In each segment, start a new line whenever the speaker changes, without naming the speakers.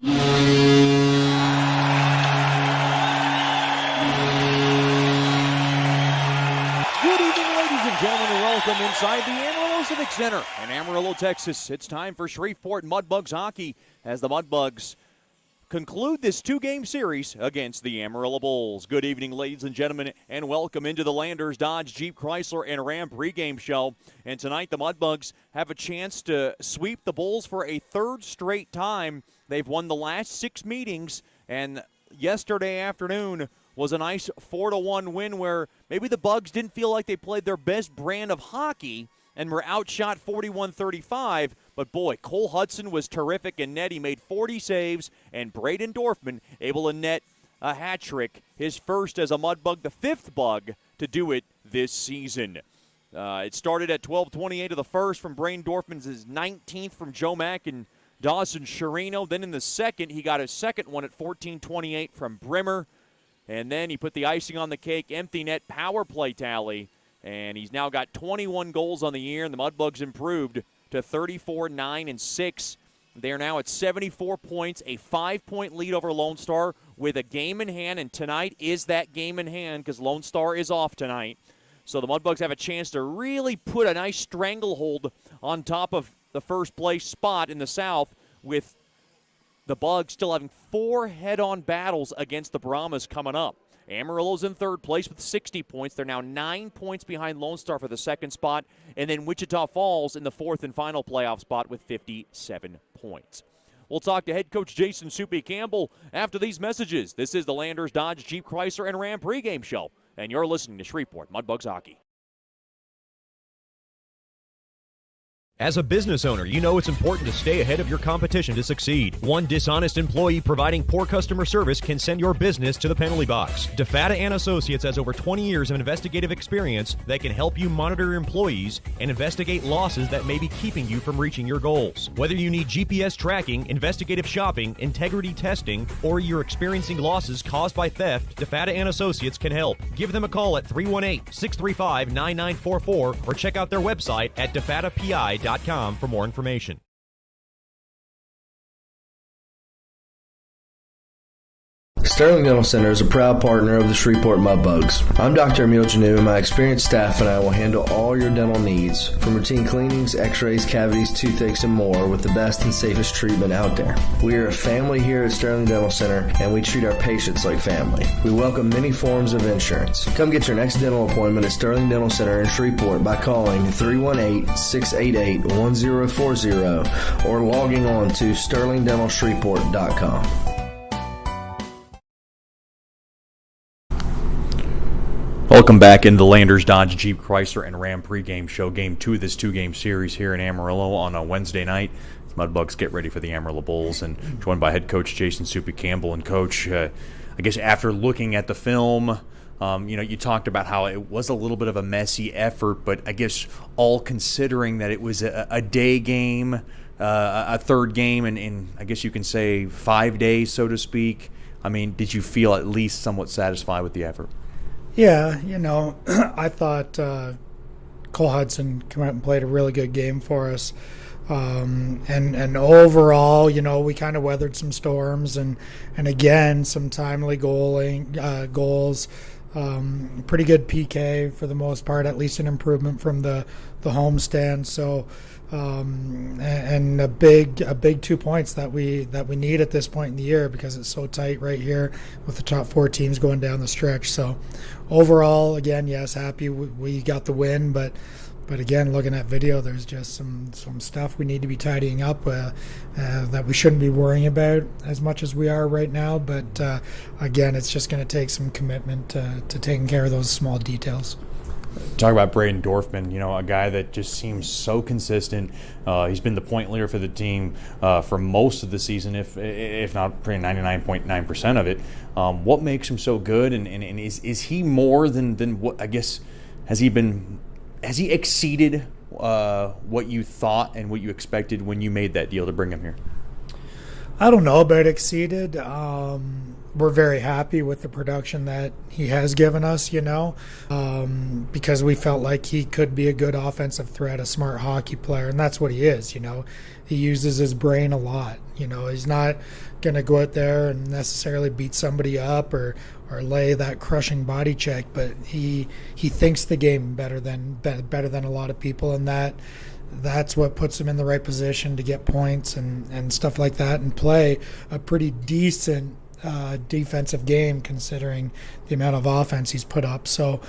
Gentlemen, welcome inside the Amarillo Civic Center in Amarillo, Texas. It's time for Shreveport Mudbugs hockey as the Mudbugs conclude this two-game series against the Amarillo Bulls. Good evening, ladies and gentlemen, and welcome into the Landers Dodge Jeep Chrysler and Ram pregame show. And tonight the Mudbugs have a chance to sweep the Bulls for a third straight time. They've won the last 6 meetings, and yesterday afternoon was a nice 4-1 win where maybe the Bugs didn't feel like they played their best brand of hockey and were outshot 41-35. But boy, Cole Hudson was terrific in net. He made 40 saves, and Braden Dorfman able to net a hat trick, his first as a Mudbug, the 5th Bug to do it this season. It started at 12:28 of the first from Braden Dorfman's his 19th from Joe Mack and Dawson Chirino. Then in the second, he got his second one at 14:28 from Brimmer. And then he put the icing on the cake, empty net power play tally, and he's now got 21 goals on the year, and the Mudbugs improved to 34-9-6. They're now at 74 points, a 5-point lead over Lone Star with a game in hand, and tonight is that game in hand because Lone Star is off tonight. So the Mudbugs have a chance to really put a nice stranglehold on top of the first place spot in the South, with the Bugs still having 4 head-on battles against the Brahmas coming up. Amarillo's in third place with 60 points. They're now 9 points behind Lone Star for the second spot. And then Wichita Falls in the fourth and final playoff spot with 57 points. We'll talk to head coach Jason Soupy Campbell after these messages. This is the Landers Dodge Jeep Chrysler and Ram pregame show, and you're listening to Shreveport Mudbugs Hockey.
As a business owner, you know it's important to stay ahead of your competition to succeed. One dishonest employee providing poor customer service can send your business to the penalty box. DeFatta & Associates has over 20 years of investigative experience that can help you monitor your employees and investigate losses that may be keeping you from reaching your goals. Whether you need GPS tracking, investigative shopping, integrity testing, or you're experiencing losses caused by theft, DeFatta & Associates can help. Give them a call at 318-635-9944 or check out their website at defattapi.com for more information.
Sterling Dental Center is a proud partner of the Shreveport Mudbugs. I'm Dr. Emil Janu, and my experienced staff and I will handle all your dental needs, from routine cleanings, x-rays, cavities, toothaches, and more, with the best and safest treatment out there. We are a family here at Sterling Dental Center, and we treat our patients like family. We welcome many forms of insurance. Come get your next dental appointment at Sterling Dental Center in Shreveport by calling 318-688-1040 or logging on to sterlingdentalshreveport.com.
Welcome back into the Landers Dodge Jeep Chrysler and Ram pregame show, game 2 of this 2-game series here in Amarillo on a Wednesday night. The Mudbugs get ready for the Amarillo Bulls, and joined by head coach Jason Soupy Campbell. And coach, I guess after looking at the film, you talked about how it was a little bit of a messy effort, but I guess all considering that it was a day game, a third game, and I guess you can say 5 days, so to speak. I mean, did you feel at least somewhat satisfied with the effort?
Yeah, I thought Cole Hudson came out and played a really good game for us. And overall, we kind of weathered some storms and again, some timely goals. Pretty good PK for the most part, at least an improvement from the homestand. So, and a big 2 points that we need at this point in the year because it's so tight right here with the top 4 teams going down the stretch. So overall, again, yes, happy we got the win, but again, looking at video, there's just some stuff we need to be tidying up that we shouldn't be worrying about as much as we are right now. But again, it's just going to take some commitment to taking care of those small details.
Talk about Braden Dorfman, a guy that just seems so consistent. He's been the point leader for the team for most of the season, if not pretty 99.9% of it. What makes him so good, and is he more than what, I guess, has he exceeded what you thought and what you expected when you made that deal to bring him here?
I don't know about exceeded. we're very happy with the production that he has given us, because we felt like he could be a good offensive threat, a smart hockey player, and that's what he is. He uses his brain a lot. He's not going to go out there and necessarily beat somebody up or lay that crushing body check, but he thinks the game better than a lot of people, and that's what puts him in the right position to get points and stuff like that, and play a pretty decent defensive game considering the amount of offense he's put up. So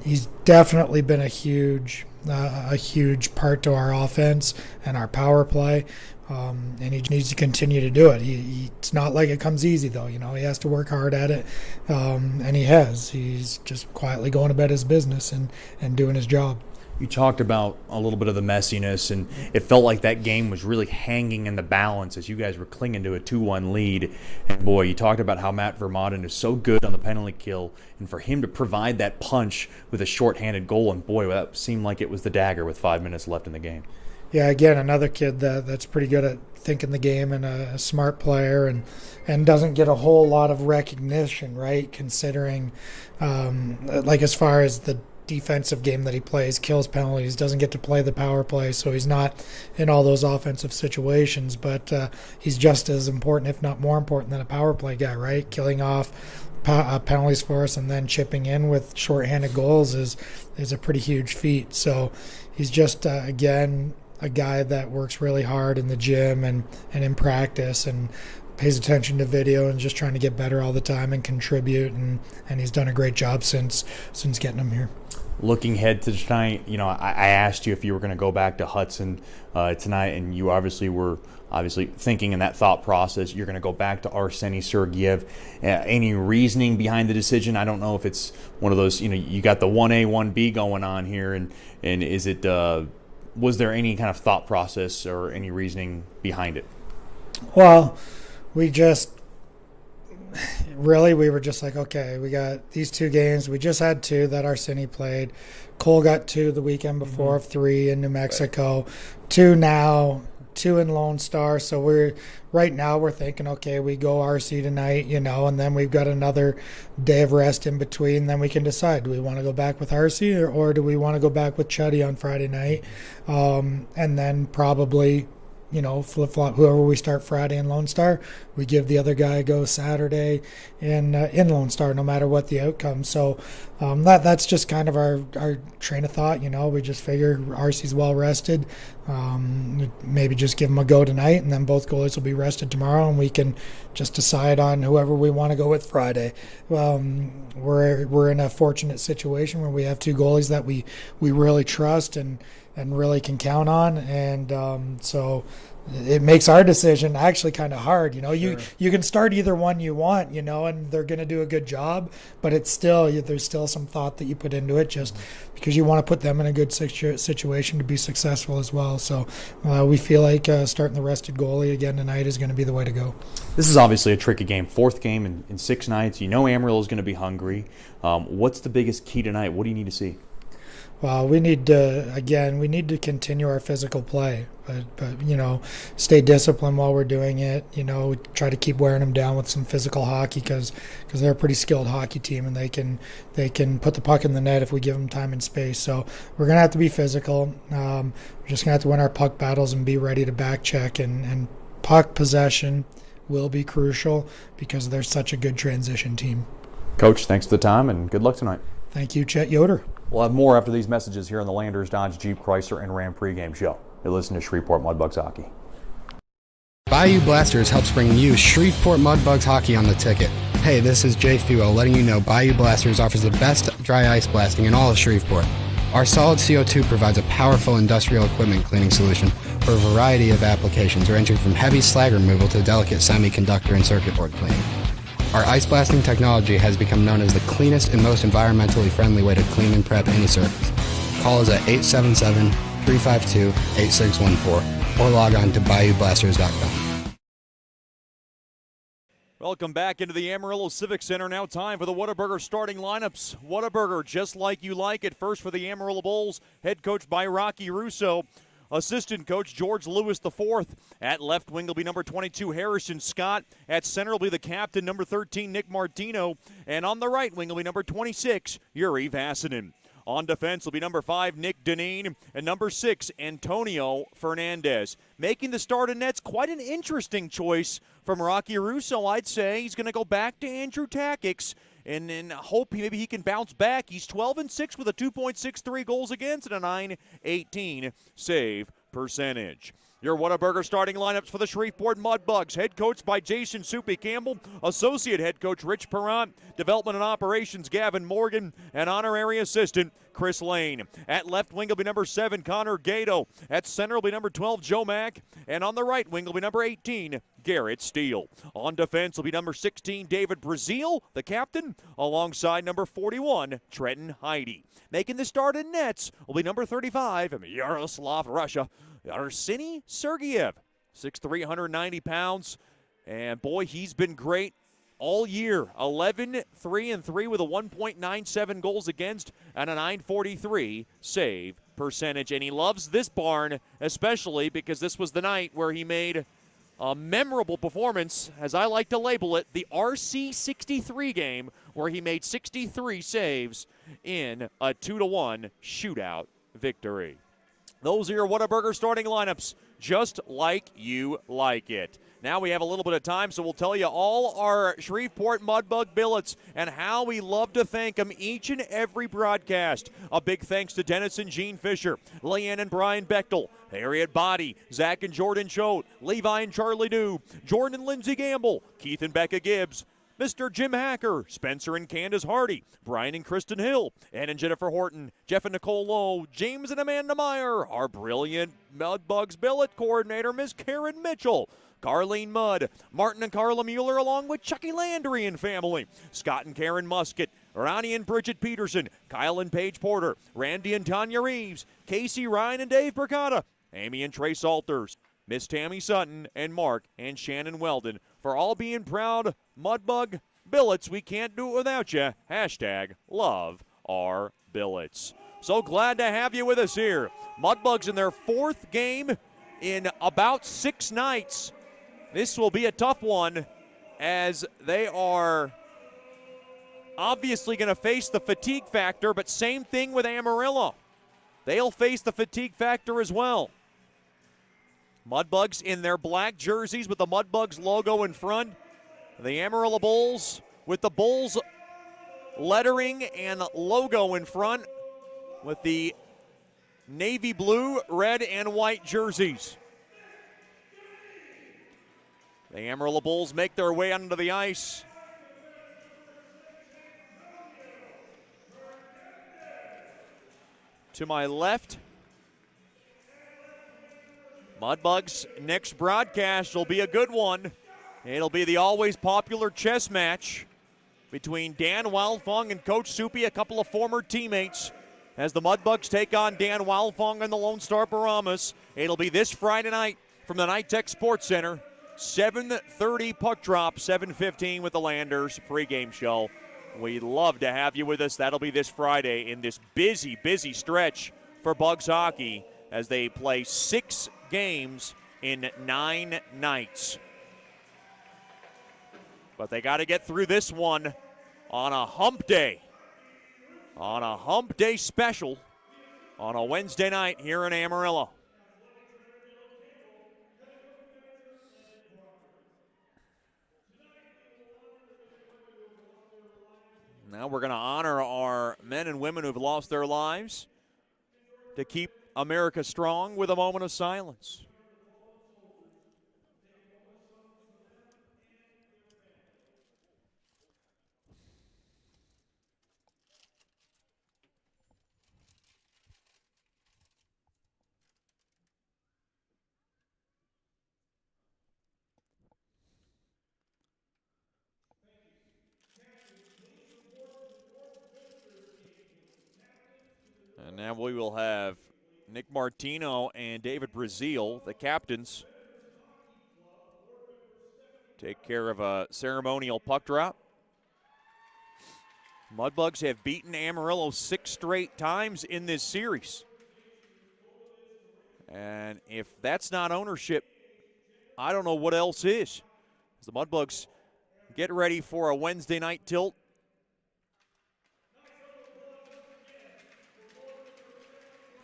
he's definitely been a huge part to our offense and our power play, and he needs to continue to do it. It's not like it comes easy, though. He has to work hard at it, and he has. He's just quietly going about his business and doing his job.
You talked about a little bit of the messiness, and it felt like that game was really hanging in the balance as you guys were clinging to a 2-1 lead. And, boy, you talked about how Matt Vermaelen is so good on the penalty kill, and for him to provide that punch with a shorthanded goal, and, boy, that seemed like it was the dagger with 5 minutes left in the game.
Yeah, again, another kid that's pretty good at thinking the game and a smart player and doesn't get a whole lot of recognition, right, considering, as far as the defensive game that he plays, kills penalties, doesn't get to play the power play, so he's not in all those offensive situations, but he's just as important, if not more important, than a power play guy, right? Killing off penalties for us and then chipping in with shorthanded goals is a pretty huge feat. So he's just, again, a guy that works really hard in the gym and in practice and pays attention to video and just trying to get better all the time and contribute, and he's done a great job since getting him here.
Looking ahead to tonight, I asked you if you were going to go back to Hudson tonight, and you were thinking in that thought process you're going to go back to Arseny Sergeyev. Any reasoning behind the decision? I don't know if it's one of those, you got the 1A, 1B going on here, and is it was there any kind of thought process or any reasoning behind it?
Well, we were just like, okay, we got these 2 games. We just had 2 that Arseny played. Cole got 2 the weekend before, 3 in New Mexico, 2 now, 2 in Lone Star. So we're thinking, okay, we go RC tonight, and then we've got another day of rest in between. Then we can decide, do we want to go back with RC or do we want to go back with Chuddy on Friday night? And then probably, flip-flop whoever we start Friday in Lone Star, we give the other guy a go Saturday in Lone Star, no matter what the outcome. So that's just kind of our train of thought. We just figure RC's well rested. Maybe just give him a go tonight, and then both goalies will be rested tomorrow, and we can just decide on whoever we want to go with Friday. We're in a fortunate situation where we have 2 goalies that we really trust and really can count on, and so it makes our decision actually kind of hard. You can start either one you want, and they're going to do a good job, but there's still some thought that you put into it just because you want to put them in a good situation to be successful as well. So we feel like starting the rested goalie again tonight is going to be the way to go.
This is obviously a tricky game. 4th game in 6 nights. Amarillo is going to be hungry. What's the biggest key tonight? What do you need to see?
Well, we need to continue our physical play, but stay disciplined while we're doing it. Try to keep wearing them down with some physical hockey because they're a pretty skilled hockey team, and they can put the puck in the net if we give them time and space. So we're gonna have to be physical. We're just gonna have to win our puck battles and be ready to back check, and puck possession will be crucial because they're such a good transition team.
Coach, thanks for the time and good luck tonight.
Thank you, Chet Yoder.
We'll have more after these messages here on the Landers Dodge Jeep Chrysler and Ram pregame show. You're listening to Shreveport Mudbugs Hockey.
Bayou Blasters helps bring you Shreveport Mudbugs Hockey on the ticket. Hey, this is Jay Fuel letting you know Bayou Blasters offers the best dry ice blasting in all of Shreveport. Our solid CO2 provides a powerful industrial equipment cleaning solution for a variety of applications ranging from heavy slag removal to delicate semiconductor and circuit board cleaning. Our ice blasting technology has become known as the cleanest and most environmentally friendly way to clean and prep any surface. Call us at 877-352-8614 or log on to bayoublasters.com.
Welcome back into the Amarillo Civic Center. Now time for the Whataburger starting lineups. Whataburger, just like you like it. First for the Amarillo Bulls, head coached by Rocky Russo. assistant coach George Lewis IV. At left wing will be number 22, Harrison Scott. At center will be the captain, number 13, Nick Martino. And on the right wing will be number 26, Yuri Vassinen. On defense will be number 5, Nick Deneen, and number 6, Antonio Fernandez. Making the start in nets, quite an interesting choice from Rocky Russo, I'd say. He's going to go back to Andrew Takix and hope maybe he can bounce back. He's 12-6 with a 2.63 goals against and a .918 save percentage. Your Whataburger starting lineups for the Shreveport Mudbugs. Head coach by Jason Soupy Campbell, associate head coach Rich Perrant, development and operations Gavin Morgan, and honorary assistant Chris Lane. At left wing will be number 7, Connor Gato. At center will be number 12, Joe Mack. And on the right wing will be number 18, Garrett Steele. On defense will be number 16, David Brazil, the captain, alongside number 41, Trenton Heidi. Making the start in nets will be number 35, Yaroslav Russia, Arseny Sergeyev, 6'3", 190 pounds. And boy, he's been great all year. 11-3-3 with a 1.97 goals against and a .943 save percentage. And he loves this barn, especially because this was the night where he made a memorable performance, as I like to label it, the RC63 game, where he made 63 saves in a 2-1 shootout victory. Those are your Whataburger starting lineups, just like you like it. Now we have a little bit of time, so we'll tell you all our Shreveport Mudbug billets and how we love to thank them each and every broadcast. A big thanks to Dennis and Gene Fisher, Leanne and Brian Bechtel, Harriet Body, Zach and Jordan Choate, Levi and Charlie Dew, Jordan and Lindsey Gamble, Keith and Becca Gibbs, Mr. Jim Hacker, Spencer and Candace Hardy, Brian and Kristen Hill, Ann and Jennifer Horton, Jeff and Nicole Lowe, James and Amanda Meyer, our brilliant Mudbugs billet coordinator, Miss Karen Mitchell, Carlene Mudd, Martin and Carla Mueller, along with Chucky Landry and family, Scott and Karen Musket, Ronnie and Bridget Peterson, Kyle and Paige Porter, Randy and Tanya Reeves, Casey, Ryan and Dave Bricata, Amy and Trey Salters, Miss Tammy Sutton, and Mark and Shannon Weldon for all being proud Mudbug billets. We can't do it without you. Hashtag love our billets. So glad to have you with us here. Mudbugs in their 4th game in about 6 nights. This will be a tough one as they are obviously going to face the fatigue factor, but same thing with Amarillo. They'll face the fatigue factor as well. Mudbugs in their black jerseys with the Mudbugs logo in front. The Amarillo Bulls with the Bulls lettering and logo in front with the navy blue, red, and white jerseys. The Amarillo Bulls make their way onto the ice. To my left, Mudbugs' next broadcast will be a good one. It'll be the always popular chess match between Dan Wildfong and Coach Soupy, a couple of former teammates, as the Mudbugs take on Dan Wildfong and the Lone Star Paramas. It'll be this Friday night from the Nitech Sports Center. 7:30 puck drop, 7:15 with the Landers pregame show. We'd love to have you with us. That'll be this Friday in this busy, busy stretch for Bugs hockey as they play 6 games in 9 nights. But they got to get through this one on a hump day. On a hump day special on a Wednesday night here in Amarillo. Now we're going to honor our men and women who've lost their lives to keep America strong with a moment of silence. And now we will have Nick Martino and David Brazil, the captains, take care of a ceremonial puck drop. Mudbugs have beaten Amarillo 6 straight times in this series. And if that's not ownership, I don't know what else is. As the Mudbugs get ready for a Wednesday night tilt.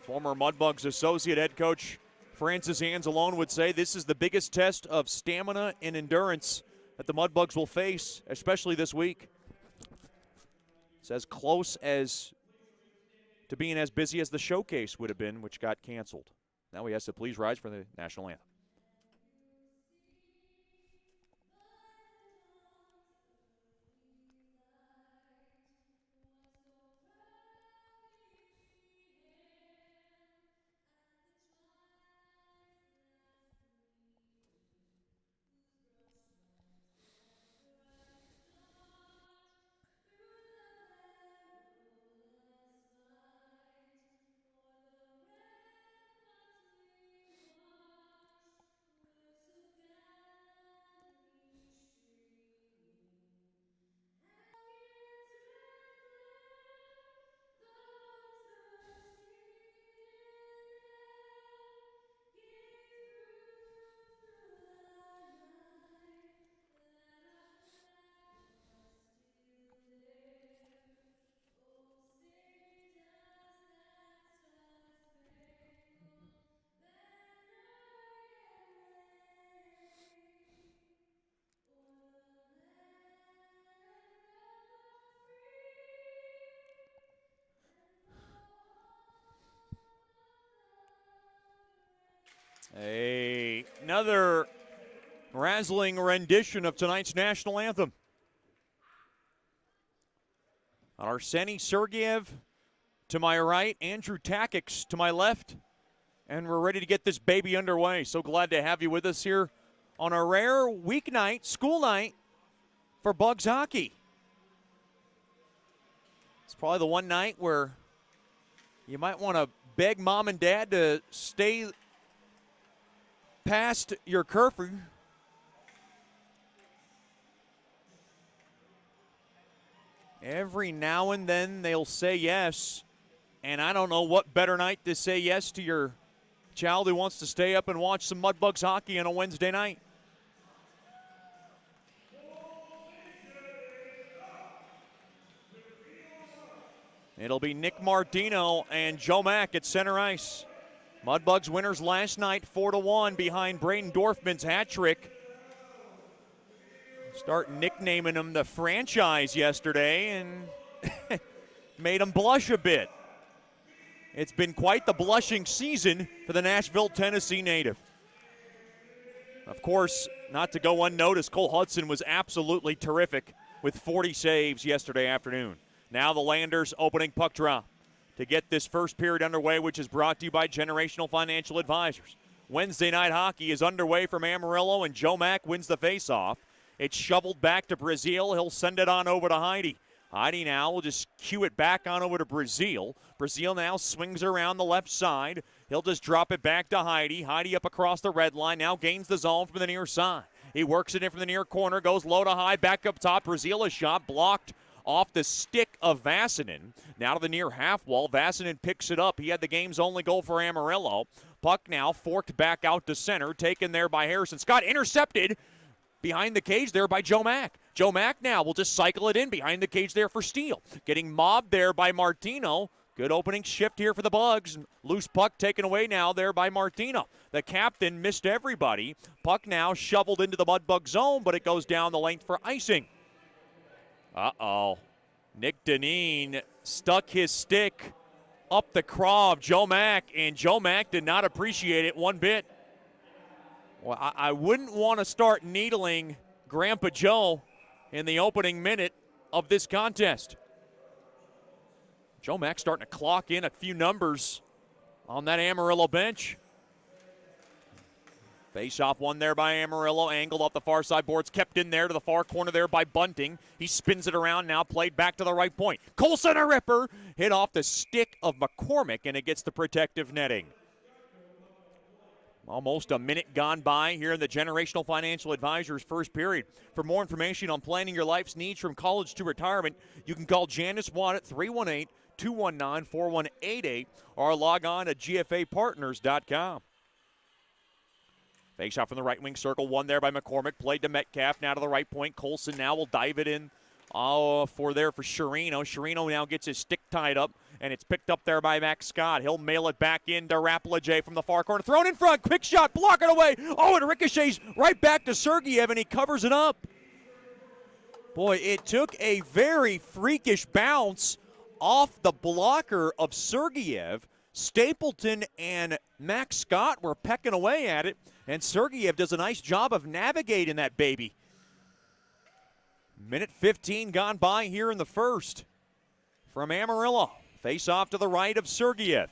Former Mudbugs associate head coach Francis Anzalone would say this is the biggest test of stamina and endurance that the Mudbugs will face, especially this week. It's as close as to being as busy as the showcase would have been, which got canceled. Now we ask to please rise for the national anthem. Another razzling rendition of tonight's national anthem. Arseny Sergeyev to my right, Andrew Takix to my left, and we're ready to get this baby underway. So glad to have you with us here on a rare weeknight, school night for Bugs hockey. It's probably the one night where you might want to beg mom and dad to stay past your curfew. Every now and then they'll say yes, and I don't know what better night to say yes to your child who wants to stay up and watch some Mudbugs hockey on a Wednesday night. It'll be Nick Martino and Joe Mack at center ice. Mudbugs winners last night 4-1 behind Braden Dorfman's hat trick. Start nicknaming him the franchise yesterday and made him blush a bit. It's been quite the blushing season for the Nashville, Tennessee native. Of course, not to go unnoticed, Cole Hudson was absolutely terrific with 40 saves yesterday afternoon. Now the Landers opening puck draw to get this first period underway, which is brought to you by Generational Financial Advisors. Wednesday night hockey is underway from Amarillo, and Joe Mack wins the faceoff. It's shoveled back to Brazil. He'll send it on over to Heidi. Heidi now will just cue it back on over to Brazil. Brazil now swings around the left side. He'll just drop it back to Heidi. Heidi up across the red line, now gains the zone from the near side. He works it in from the near corner, goes low to high, back up top. Brazil a shot blocked off the stick of Vasanen. Now to the near half wall. Vasanen picks it up. He had the game's only goal for Amarillo. Puck now forked back out to center, taken there by Harrison Scott. Intercepted behind the cage there by Joe Mack. Joe Mack now will just cycle it in behind the cage there for Steele. Getting mobbed there by Martino. Good opening shift here for the Bugs. Loose puck taken away now there by Martino. The captain missed everybody. Puck now shoveled into the Mudbug zone, but it goes down the length for icing. Uh-oh. Nick Deneen stuck his stick up the craw of Joe Mack, and Joe Mack did not appreciate it one bit. Well, I wouldn't want to start needling Grandpa Joe in the opening minute of this contest. Joe Mack starting to clock in a few numbers on that Amarillo bench. Face-off one there by Amarillo, angled off the far side boards, kept in there to the far corner there by Bunting. He spins it around now, played back to the right point. Colson a ripper, hit off the stick of McCormick, and it gets the protective netting. Almost a minute gone by here in the Generational Financial Advisors first period. For more information on planning your life's needs from college to retirement, you can call Janice Watt at 318-219-4188 or log on to gfapartners.com. Face off from the right wing circle, one there by McCormick, played to Metcalf, now to the right point. Colson now will dive it in for Sherino. Sherino now gets his stick tied up, and it's picked up there by Max Scott. He'll mail it back into Rapplejay from the far corner. Thrown in front, quick shot, block it away. Oh, and ricochets right back to Sergeyev, and he covers it up. Boy, it took a very freakish bounce off the blocker of Sergeyev. Stapleton and Max Scott were pecking away at it, and Sergeyev does a nice job of navigating that baby. Minute 15 gone by here in the first from Amarillo. Face off to the right of Sergeyev.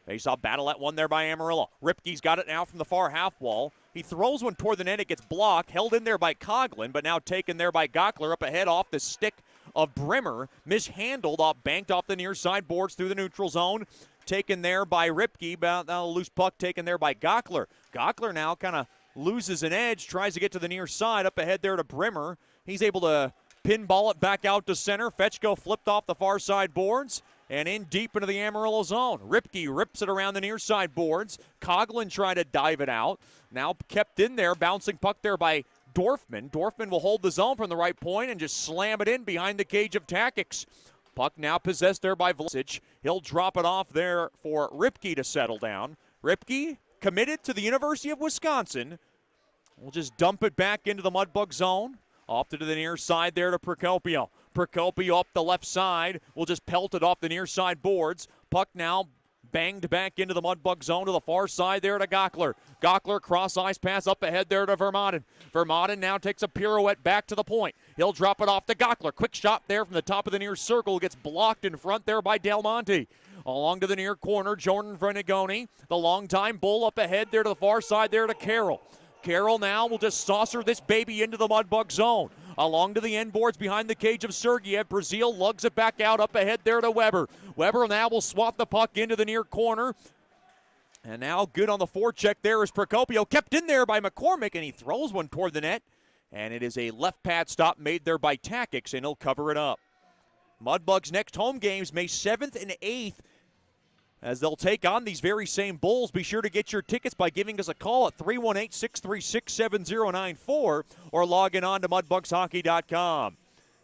Face off battle at one there by Amarillo. Ripke's got it now from the far half wall. He throws one toward the net. It gets blocked, held in there by Coughlin, but now taken there by Gockler up ahead off the stick of Brimmer. Mishandled, banked off the near side boards through the neutral zone. Taken there by Ripke. Now a loose puck taken there by Gockler. Gockler now kind of loses an edge, tries to get to the near side. Up ahead there to Brimmer. He's able to pinball it back out to center. Fetchko flipped off the far side boards and in deep into the Amarillo zone. Ripke rips it around the near side boards. Coughlin tried to dive it out. Now kept in there, bouncing puck there by Dorfman. Dorfman will hold the zone from the right point and just slam it in behind the cage of Takix. Puck now possessed there by Vlasic. He'll drop it off there for Ripke to settle down. Ripke committed to the University of Wisconsin. We'll just dump it back into the Mudbug zone. Off to the near side there to Procopio. Procopio up the left side. Will just pelt it off the near side boards. Puck now banged back into the Mudbug zone to the far side there to Gockler. Gockler cross ice pass up ahead there to Vermaden. Vermaden now takes a pirouette back to the point. He'll drop it off to Gockler. Quick shot there from the top of the near circle. Gets blocked in front there by Del Monte. Along to the near corner, Jordan Vrenegoni. The longtime bull up ahead there to the far side there to Carroll. Carroll now will just saucer this baby into the Mudbug zone. Along to the end boards behind the cage of Sergeyev. Brazil lugs it back out up ahead there to Weber. Weber now will swat the puck into the near corner. And now good on the forecheck there is Procopio. Kept in there by McCormick, and he throws one toward the net. And it is a left pad stop made there by Takix, and he'll cover it up. Mudbugs' next home games, May 7th and 8th, as they'll take on these very same Bulls. Be sure to get your tickets by giving us a call at 318-636-7094 or logging on to mudbugshockey.com.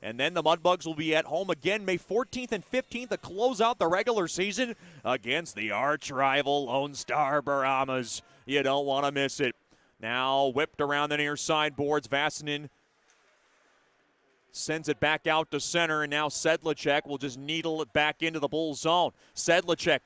And then the Mudbugs will be at home again May 14th and 15th to close out the regular season against the arch rival Lone Star Brahmas. You don't want to miss it. Now whipped around the near side boards. Vasanen sends it back out to center, and now Sedlacek will just needle it back into the Bulls zone. Sedlacek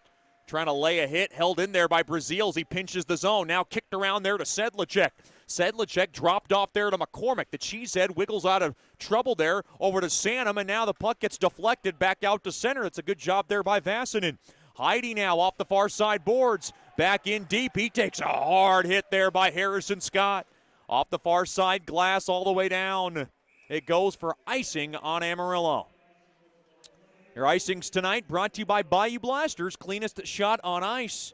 trying to lay a hit, held in there by Brazil as he pinches the zone. Now kicked around there to Sedlacek. Sedlacek dropped off there to McCormick. The cheesehead wiggles out of trouble there over to Sanum, and now the puck gets deflected back out to center. It's a good job there by Vasanen. Heidi now off the far side boards. Back in deep. He takes a hard hit there by Harrison Scott. Off the far side glass all the way down. It goes for icing on Amarillo. Your icings tonight brought to you by Bayou Blasters, cleanest shot on ice.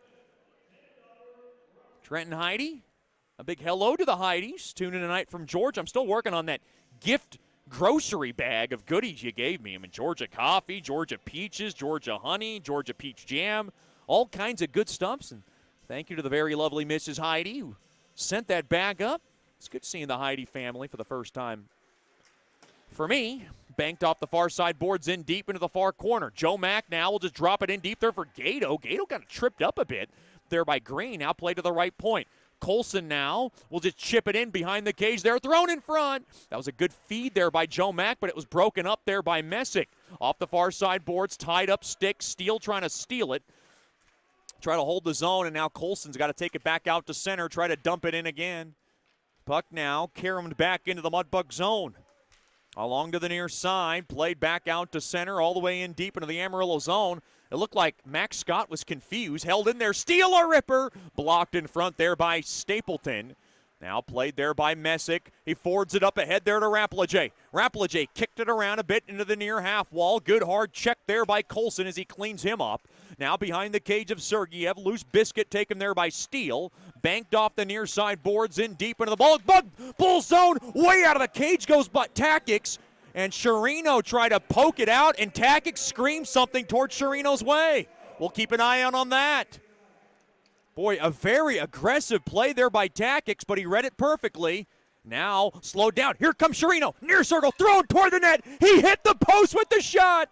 Trent and Heidi, a big hello to the Heidis. Tune in tonight from Georgia. I'm still working on that gift grocery bag of goodies you gave me. I mean, Georgia coffee, Georgia peaches, Georgia honey, Georgia peach jam, all kinds of good stuffs. And thank you to the very lovely Mrs. Heidi who sent that bag up. It's good seeing the Heidi family for the first time. For me, banked off the far side boards in deep into the far corner. Joe Mack now will just drop it in deep there for Gato. Gato kind of tripped up a bit there by Green. Now play to the right point. Colson now will just chip it in behind the cage there. Thrown in front. That was a good feed there by Joe Mack, but it was broken up there by Messick. Off the far side boards, tied up stick. Steele trying to steal it. Try to hold the zone, and now Colson's got to take it back out to center. Try to dump it in again. Puck now caromed back into the Mudbug zone. Along to the near side, played back out to center, all the way in deep into the Amarillo zone. It looked like Max Scott was confused, held in there, steal a ripper, blocked in front there by Stapleton. Now played there by Messick. He forwards it up ahead there to Rapplejay. Rapplejay kicked it around a bit into the near half wall. Good hard check there by Colson as he cleans him up. Now behind the cage of Sergeyev. Loose biscuit taken there by Steele. Banked off the near side boards in deep into the bull zone. Way out of the cage goes Takix. And Sherino tried to poke it out, and Takix screams something towards Sherino's way. We'll keep an eye out on that. Boy, a very aggressive play there by Tactics, but he read it perfectly. Now, slowed down. Here comes Shrino. Near circle, thrown toward the net. He hit the post with the shot.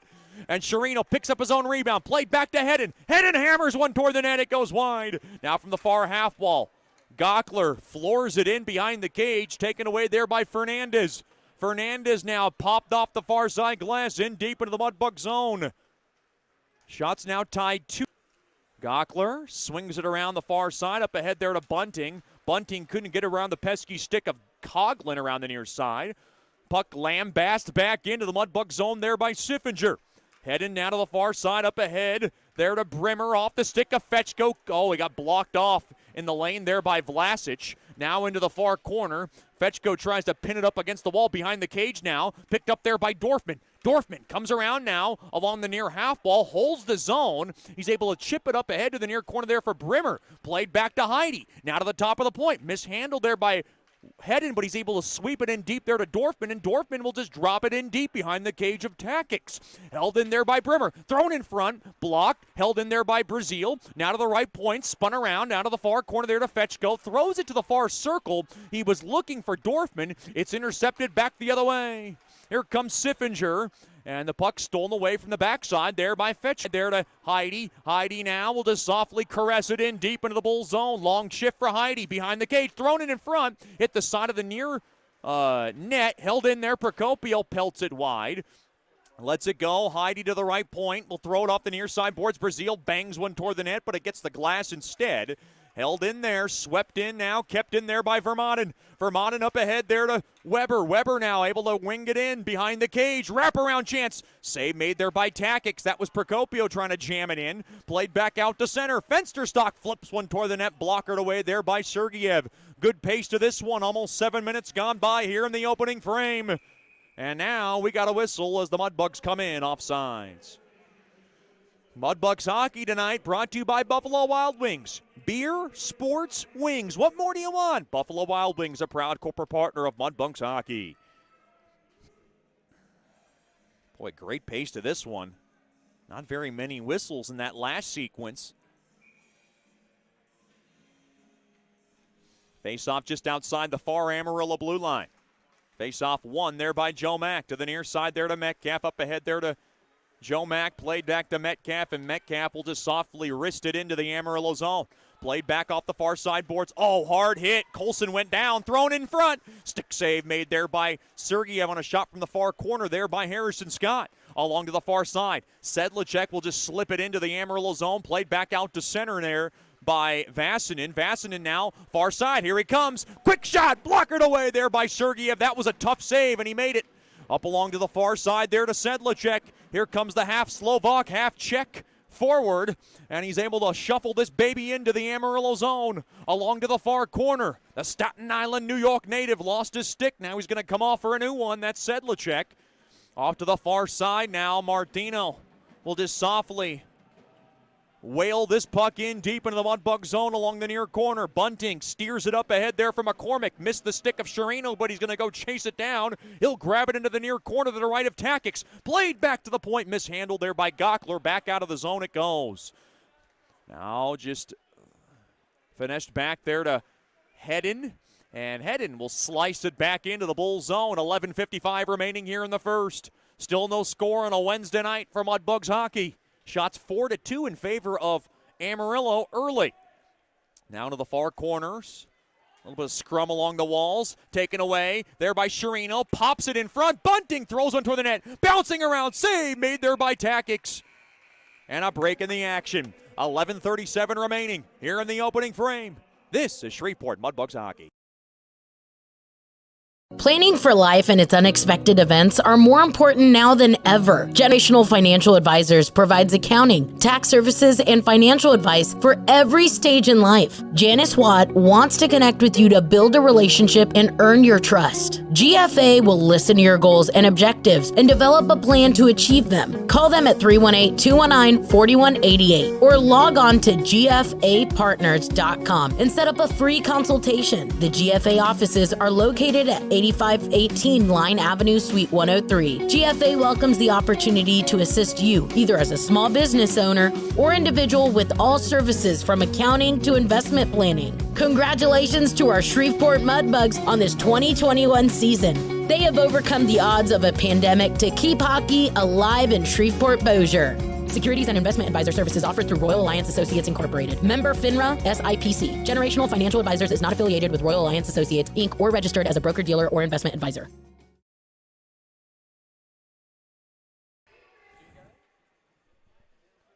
And Shrino picks up his own rebound. Played back to Hedden. Hedden hammers one toward the net. It goes wide. Now from the far half wall, Gockler floors it in behind the cage. Taken away there by Fernandez. Fernandez now popped off the far side glass in deep into the Mudbug zone. Shots now tied 2. Gockler swings it around the far side. Up ahead there to Bunting. Bunting couldn't get around the pesky stick of Coughlin around the near side. Puck lambasted back into the Mudbug zone there by Siffinger. Heading now to the far side up ahead. There to Brimmer off the stick of Fetchko. Oh, he got blocked off in the lane there by Vlasic. Now into the far corner. Fetchko tries to pin it up against the wall behind the cage now. Picked up there by Dorfman. Dorfman comes around now along the near half wall, holds the zone. He's able to chip it up ahead to the near corner there for Brimmer. Played back to Heidi. Now to the top of the point. Mishandled there by Hedden, but he's able to sweep it in deep there to Dorfman, and Dorfman will just drop it in deep behind the cage of Tactics. Held in there by Brimmer. Thrown in front. Blocked. Held in there by Brazil. Now to the right point. Spun around. Now to the far corner there to Fetchko. Throws it to the far circle. He was looking for Dorfman. It's intercepted back the other way. Here comes Siffinger. And the puck stolen away from the backside there by Fetch. There to Heidi. Heidi now will just softly caress it in deep into the Bull zone. Long shift for Heidi behind the cage. Thrown it in front. Hit the side of the near net. Held in there. Procopio pelts it wide. Lets it go. Heidi to the right point. Will throw it off the near side boards. Brazil bangs one toward the net, but it gets the glass instead. Held in there, swept in now, kept in there by Vermanen. Vermanen up ahead there to Weber. Weber now able to wing it in behind the cage. Wraparound chance. Save made there by Tactics. That was Procopio trying to jam it in. Played back out to center. Fensterstock flips one toward the net, blockered away there by Sergeyev. Good pace to this one. Almost 7 minutes gone by here in the opening frame. And now we got a whistle as the Mudbugs come in offsides. Mudbugs hockey tonight brought to you by Buffalo Wild Wings. Beer, sports, wings. What more do you want? Buffalo Wild Wings, a proud corporate partner of Mudbugs hockey. Boy, great pace to this one. Not very many whistles in that last sequence. Face-off just outside the far Amarillo blue line. Face-off won there by Joe Mack. To the near side there to Metcalf. Up ahead there to Joe Mack. Played back to Metcalf, and Metcalf will just softly wrist it into the Amarillo zone. Played back off the far side boards. Oh, hard hit. Colson went down, thrown in front. Stick save made there by Sergeyev on a shot from the far corner there by Harrison Scott. Along to the far side. Sedlacek will just slip it into the Amarillo zone. Played back out to center there by Vasanen. Vasanen now, far side. Here he comes. Quick shot. Blockered away there by Sergeyev. That was a tough save, and he made it. Up along to the far side there to Sedlacek. Here comes the half Slovak, half Czech forward, and he's able to shuffle this baby into the Amarillo zone. Along to the far corner. The Staten Island, New York native lost his stick. Now he's going to come off for a new one. That's Sedlacek. Off to the far side now. Martino will just softly whale this puck in deep into the Mudbug zone along the near corner. Bunting steers it up ahead there for McCormick. Missed the stick of Sherino, but he's going to go chase it down. He'll grab it into the near corner to the right of Tactics. Played back to the point. Mishandled there by Gockler. Back out of the zone it goes. Now just finessed back there to Hedden. And Hedden will slice it back into the Bull zone. 11:55 remaining here in the first. Still no score on a Wednesday night for Mudbugs hockey. Shots 4-2 in favor of Amarillo early. Now to the far corners. A little bit of scrum along the walls. Taken away there by Sherino. Pops it in front. Bunting throws one toward the net. Bouncing around. Save made there by Tactics. And a break in the action. 11:37 remaining here in the opening frame. This is Shreveport Mudbugs hockey.
Planning for life and its unexpected events are more important now than ever. Generational Financial Advisors provides accounting, tax services, and financial advice for every stage in life. Janice Watt wants to connect with you to build a relationship and earn your trust. GFA will listen to your goals and objectives and develop a plan to achieve them. Call them at 318-219-4188 or log on to gfapartners.com and set up a free consultation. The GFA offices are located at 8518 Line Avenue, Suite 103. GFA welcomes the opportunity to assist you, either as a small business owner or individual, with all services from accounting to investment planning. Congratulations to our Shreveport Mudbugs on this 2021 season. They have overcome the odds of a pandemic to keep hockey alive in Shreveport-Bossier. Securities and investment advisor services offered through Royal Alliance Associates Incorporated. Member FINRA SIPC. Generational Financial Advisors is not affiliated with Royal Alliance Associates, Inc. or registered as a broker-dealer or investment advisor.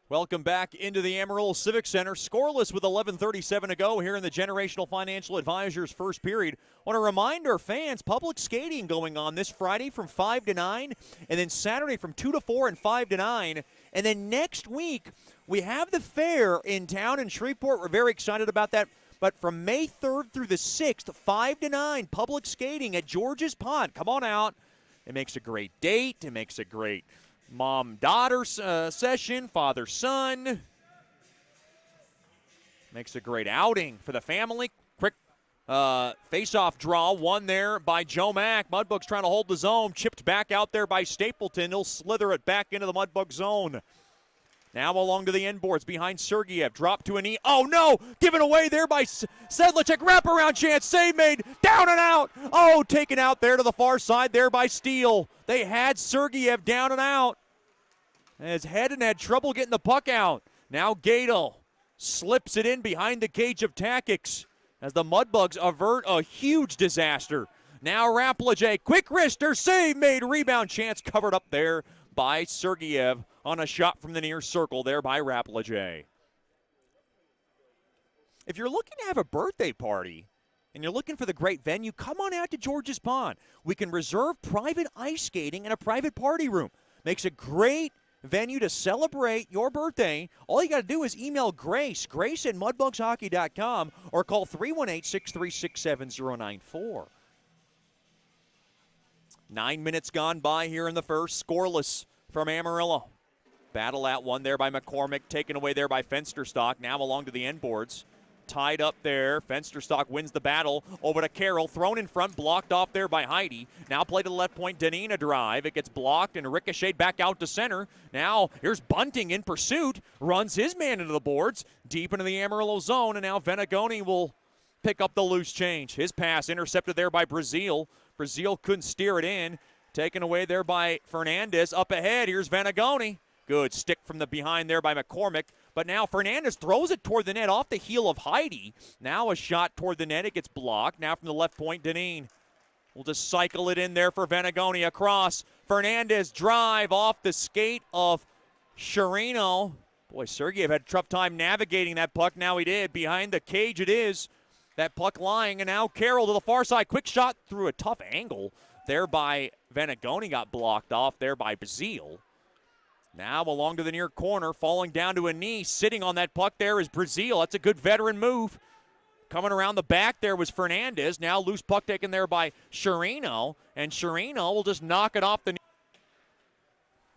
Welcome back into the Amarillo Civic Center. Scoreless with 11:37 to go here in the Generational Financial Advisors first period. Want to remind our fans, public skating going on this Friday from 5 to 9, and then Saturday from 2 to 4 and 5 to 9. And then next week, we have the fair in town in Shreveport. We're very excited about that. But from May 3rd through the 6th, 5 to 9, public skating at George's Pond. Come on out. It makes a great date. It makes a great mom-daughter session, father-son. Makes a great outing for the family. Quick face-off draw, won there by Joe Mack. Mudbugs trying to hold the zone. Chipped back out there by Stapleton. He'll slither it back into the Mudbug zone. Now along to the end boards behind Sergeyev. Drop to a knee. Oh, no! Given away there by Sedlicek. Wraparound chance. Save made. Down and out. Oh, taken out there to the far side there by Steele. They had Sergeyev down and out. As Hedden had trouble getting the puck out. Now Gato slips it in behind the cage of Tactics as the Mudbugs avert a huge disaster. Now Rapplejay. Quick wrister. Save made. Rebound chance covered up there by Sergeyev on a shot from the near circle there by Rapplejay. If you're looking to have a birthday party and you're looking for the great venue, come on out to George's Pond. We can reserve private ice skating and a private party room. Makes a great venue to celebrate your birthday. All you got to do is email Grace at mudbugshockey.com, or call 318-636-7094. 9 minutes gone by here in the first. Scoreless from Amarillo. Battle at one there by McCormick, taken away there by Fensterstock. Now along to the end boards. Tied up there. Fensterstock wins the battle. Over to Carroll. Thrown in front. Blocked off there by Heidi. Now play to the left point. Deneen a drive. It gets blocked and ricocheted back out to center. Now here's Bunting in pursuit. Runs his man into the boards. Deep into the Amarillo zone. And now Venagoni will pick up the loose change. His pass intercepted there by Brazil. Brazil couldn't steer it in. Taken away there by Fernandez. Up ahead. Here's Venagoni. Good stick from the behind there by McCormick. But now Fernandez throws it toward the net off the heel of Heidi. Now a shot toward the net. It gets blocked. Now from the left point, Deneen will just cycle it in there for Venagoni across. Fernandez drive off the skate of Sherino. Boy, Sergeyev had a tough time navigating that puck. Now he did. Behind the cage it is. That puck lying. And now Carroll to the far side. Quick shot through a tough angle there by Venagoni. Got blocked off there by Bazile. Now along to the near corner, falling down to a knee, sitting on that puck there is Brazil. That's a good veteran move. Coming around the back there was Fernandez. Now loose puck taken there by Sherino, and Sherino will just knock it off the knee.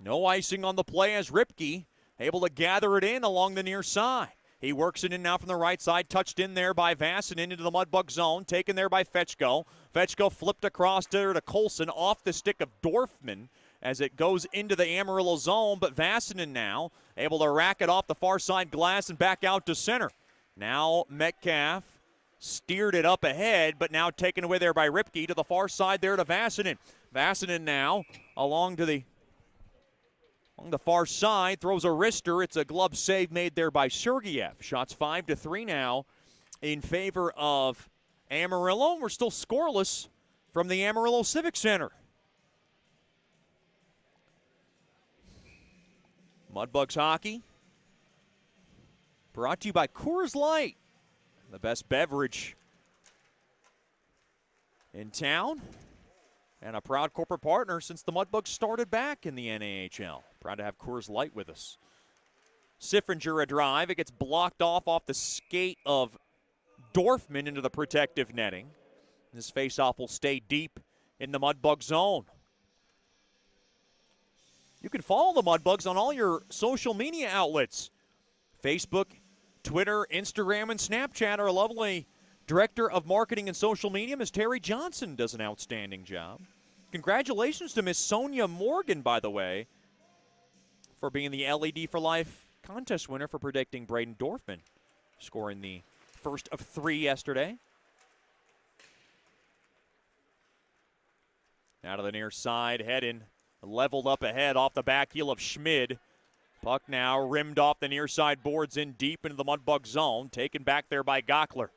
No icing on the play as Ripke able to gather it in along the near side. He works it in now from the right side, touched in there by Vassinen into the Mudbug zone, taken there by Fetchko. Fetchko flipped across there to Colson off the stick of Dorfman as it goes into the Amarillo zone, but Vassinen now able to rack it off the far side glass and back out to center. Now Metcalf steered it up ahead, but now taken away there by Ripke to the far side there to Vassinen. Vassinen now along the far side, throws a wrister. It's a glove save made there by Sergeyev. Shots 5-3 now in favor of Amarillo. We're still scoreless from the Amarillo Civic Center. Mudbugs hockey brought to you by Coors Light, the best beverage in town and a proud corporate partner since the Mudbugs started back in the NAHL. Proud to have Coors Light with us. Siffinger a drive. It gets blocked off the skate of Dorfman into the protective netting. This faceoff will stay deep in the Mudbug zone. You can follow the Mudbugs on all your social media outlets. Facebook, Twitter, Instagram, and Snapchat are lovely Director of Marketing and Social Media, Ms. Terry Johnson, does an outstanding job. Congratulations to Miss Sonia Morgan, by the way, for being the LED for Life contest winner for predicting Braden Dorfman, scoring the first of 3 yesterday. Now to the near side, heading, leveled up ahead off the back heel of Schmid. Puck now rimmed off the near side boards in deep into the Mudbug zone, taken back there by Gockler.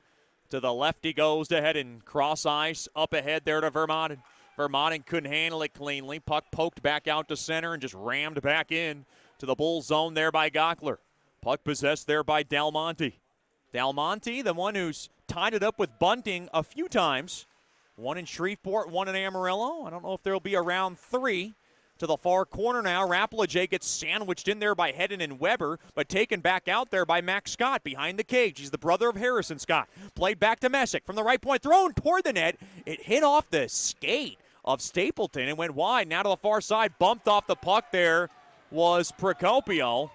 To the left he goes to head and cross ice up ahead there to Vermont. Vermont couldn't handle it cleanly. Puck poked back out to center and just rammed back in to the Bull zone there by Gockler. Puck possessed there by Del Monte. Del Monte, the one who's tied it up with Bunting a few times. One in Shreveport, one in Amarillo. I don't know if there'll be a round 3. To the far corner now, Rapalajay gets sandwiched in there by Hedden and Weber, but taken back out there by Max Scott behind the cage. He's the brother of Harrison Scott. Played back to Messick from the right point, thrown toward the net. It hit off the skate of Stapleton and went wide. Now to the far side, bumped off the puck there was Procopio,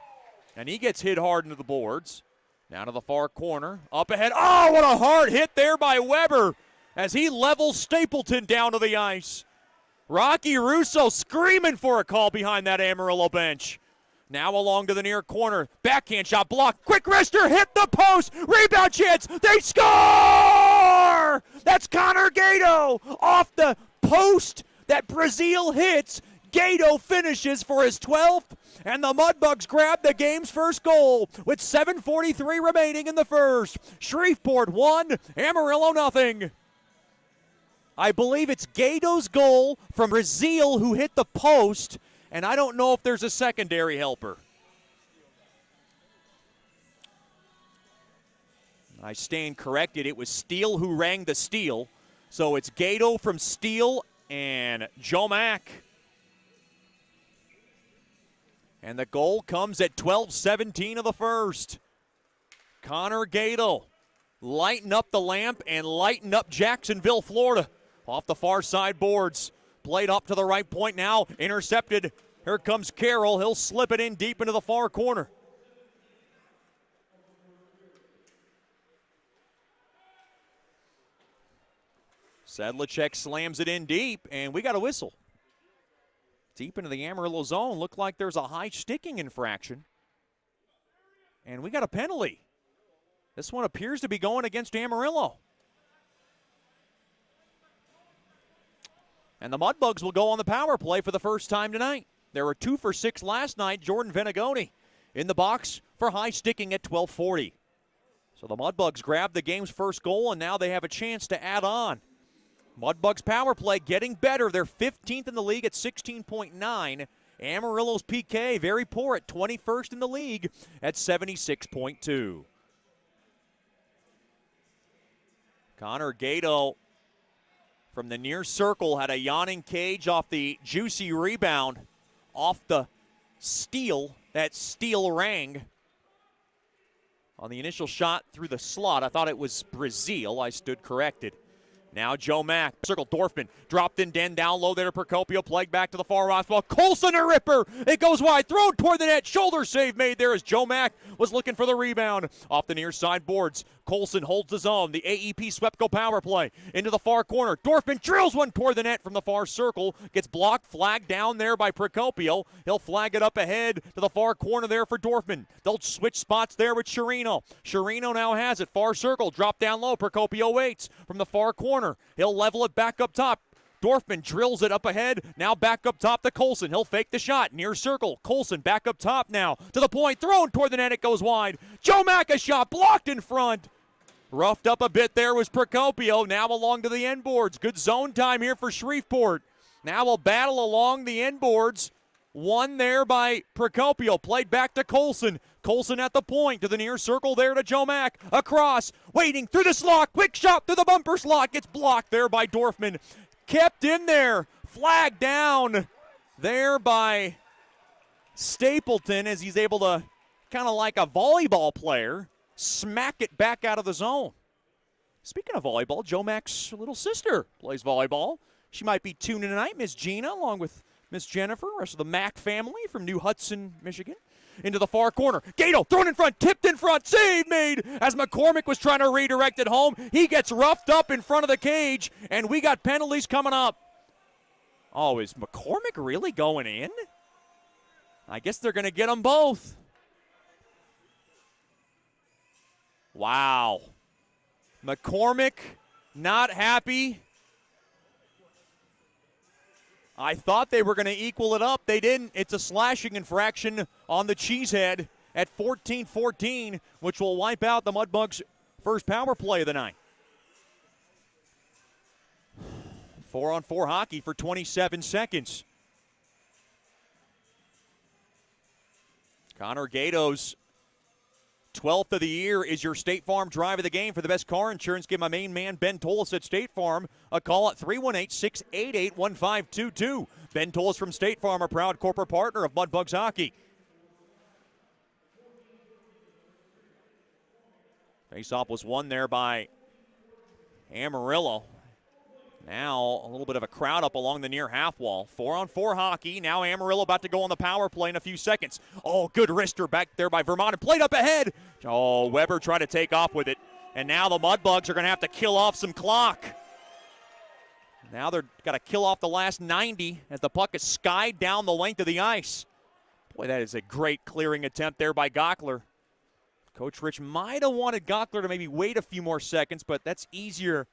and he gets hit hard into the boards. Now to the far corner, up ahead. Oh, what a hard hit there by Weber as he levels Stapleton down to the ice. Rocky Russo screaming for a call behind that Amarillo bench. Now along to the near corner. Backhand shot blocked. Quick wrister hit the post. Rebound chance. They score! That's Connor Gato off the post that Brazil hits. Gato finishes for his 12th, and the Mudbugs grab the game's first goal with 7:43 remaining in the first. Shreveport 1, Amarillo nothing. I believe it's Gato's goal from Brazil who hit the post, and I don't know if there's a secondary helper. I stand corrected. It was Steele who rang the steal. So it's Gato from Steele and Joe Mack. And the goal comes at 12:17 of the first. Connor Gato lighten up the lamp and lighten up Jacksonville, Florida. Off the far side boards. Played up to the right point now. Intercepted. Here comes Carroll. He'll slip it in deep into the far corner. Sedlacek slams it in deep, and we got a whistle. Deep into the Amarillo zone. Looked like there's a high sticking infraction. And we got a penalty. This one appears to be going against Amarillo. And the Mudbugs will go on the power play for the first time tonight. There were 2 for 6 last night. Jordan Venagoni in the box for high sticking at 12:40. So the Mudbugs grab the game's first goal, and now they have a chance to add on. Mudbugs power play getting better. They're 15th in the league at 16.9. Amarillo's PK very poor at 21st in the league at 76.2. Connor Gato from the near circle had a yawning cage off the juicy rebound off the steal. That steal rang on the initial shot through the slot. I thought it was Brazil. I stood corrected. Now Joe Mack, circle Dorfman, dropped in Den down low there to Procopio, plagued back to the far right ball. Colson a ripper, it goes wide, thrown toward the net, shoulder save made there as Joe Mack was looking for the rebound. Off the near side boards, Colson holds his own. The AEP Swepco power play into the far corner. Dorfman drills one toward the net from the far circle, gets blocked, flagged down there by Procopio. He'll flag it up ahead to the far corner there for Dorfman. They'll switch spots there with Chirino. Chirino now has it, far circle, drop down low. Procopio waits from the far corner. He'll level it back up top. Dorfman drills it up ahead. Now back up top to Colson. He'll fake the shot. Near circle. Colson back up top now. To the point. Thrown toward the net. It goes wide. Joe Mack a shot. Blocked in front. Roughed up a bit there was Procopio. Now along to the end boards. Good zone time here for Shreveport. Now we'll battle along the end boards. One there by Procopio. Played back to Colson. Colson at the point to the near circle there to Joe Mack. Across. Waiting through the slot. Quick shot through the bumper slot. Gets blocked there by Dorfman. Kept in there. Flagged down there by Stapleton as he's able to, kind of like a volleyball player, smack it back out of the zone. Speaking of volleyball, Joe Mack's little sister plays volleyball. She might be tuning tonight, Miss Gina, along with Miss Jennifer, rest of the Mack family from New Hudson, Michigan. into the far corner. Gato thrown in front, tipped in front, save made as McCormick was trying to redirect it home. He gets roughed up in front of the cage, and we got penalties coming up. Oh, is McCormick really going in? I guess they're going to get them both. Wow. McCormick not happy. I thought they were going to equal it up. They didn't. It's a slashing infraction on the Cheesehead at 14-14, which will wipe out the Mudbugs' first power play of the night. 4-on-4 hockey for 27 seconds. Connor Gato's 12th of the year is your State Farm drive of the game. For the best car insurance, give my main man Ben Tolles at State Farm a call at 318-688-1522. Ben Tolles from State Farm, a proud corporate partner of Mudbugs hockey. Faceoff was won there by Amarillo. Now a little bit of a crowd up along the near half wall. 4-on-4 hockey. Now Amarillo about to go on the power play in a few seconds. Oh, good wrister back there by Vermont and played up ahead. Oh, Weber tried to take off with it. And now the Mudbugs are going to have to kill off some clock. Now they've got to kill off the last 90 as the puck is skied down the length of the ice. Boy, that is a great clearing attempt there by Gockler. Coach Rich might have wanted Gockler to maybe wait a few more seconds, but that's easier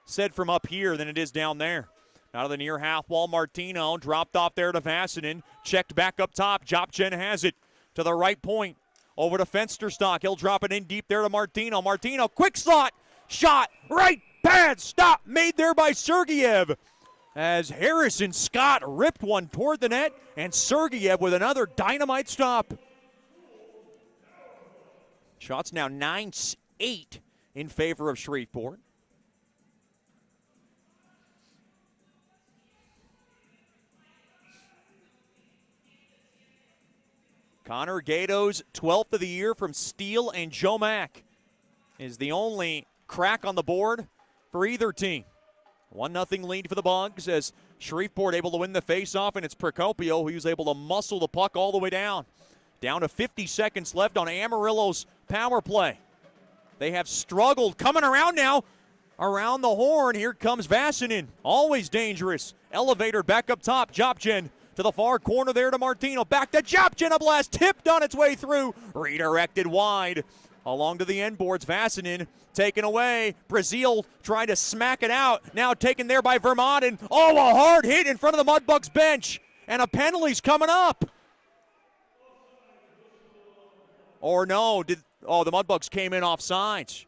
said from up here than it is down there. Out of the near half wall, Martino dropped off there to Vassinen. Checked back up top. Jopchen has it to the right point. Over to Fensterstock. He'll drop it in deep there to Martino. Martino, quick slot. Shot. Right pad. Stop. Made there by Sergeyev. As Harrison Scott ripped one toward the net. And Sergeyev with another dynamite stop. Shots now 9-8 in favor of Shreveport. Connor Gato's 12th of the year from Steele and Joe Mack is the only crack on the board for either team. 1-0 lead for the Bugs as Shreveport able to win the faceoff, and it's Procopio who's able to muscle the puck all the way down. Down to 50 seconds left on Amarillo's power play. They have struggled. Coming around now. Around the horn, here comes Vassinen. Always dangerous. Elevator back up top. Jopchen to the far corner there to Martino. Back to Jopchen. A blast tipped on its way through. Redirected wide. Along to the end boards. Vassinen taken away. Brazil trying to smack it out. Now taken there by Vermont. And oh, a hard hit in front of the Mudbugs bench. And a penalty's coming up. Or no, the Mudbugs came in offsides.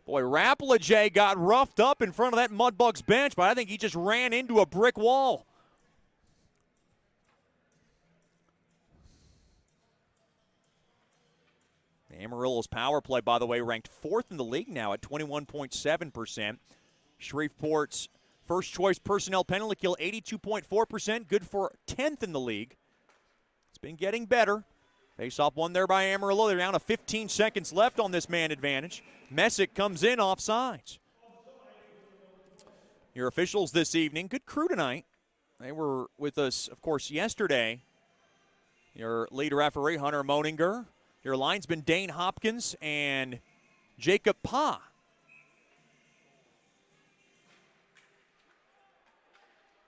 Boy, Rapplejay got roughed up in front of that Mudbugs bench, but I think he just ran into a brick wall. Amarillo's power play, by the way, ranked 4th in the league now at 21.7%. Shreveport's first choice personnel penalty kill, 82.4%, good for 10th in the league. It's been getting better. Face-off won there by Amarillo. They're down to 15 seconds left on this man advantage. Messick comes in offsides. Your officials this evening, good crew tonight. They were with us, of course, yesterday. Your lead referee, Hunter Moninger. Your linesman, Dane Hopkins and Jacob Pa.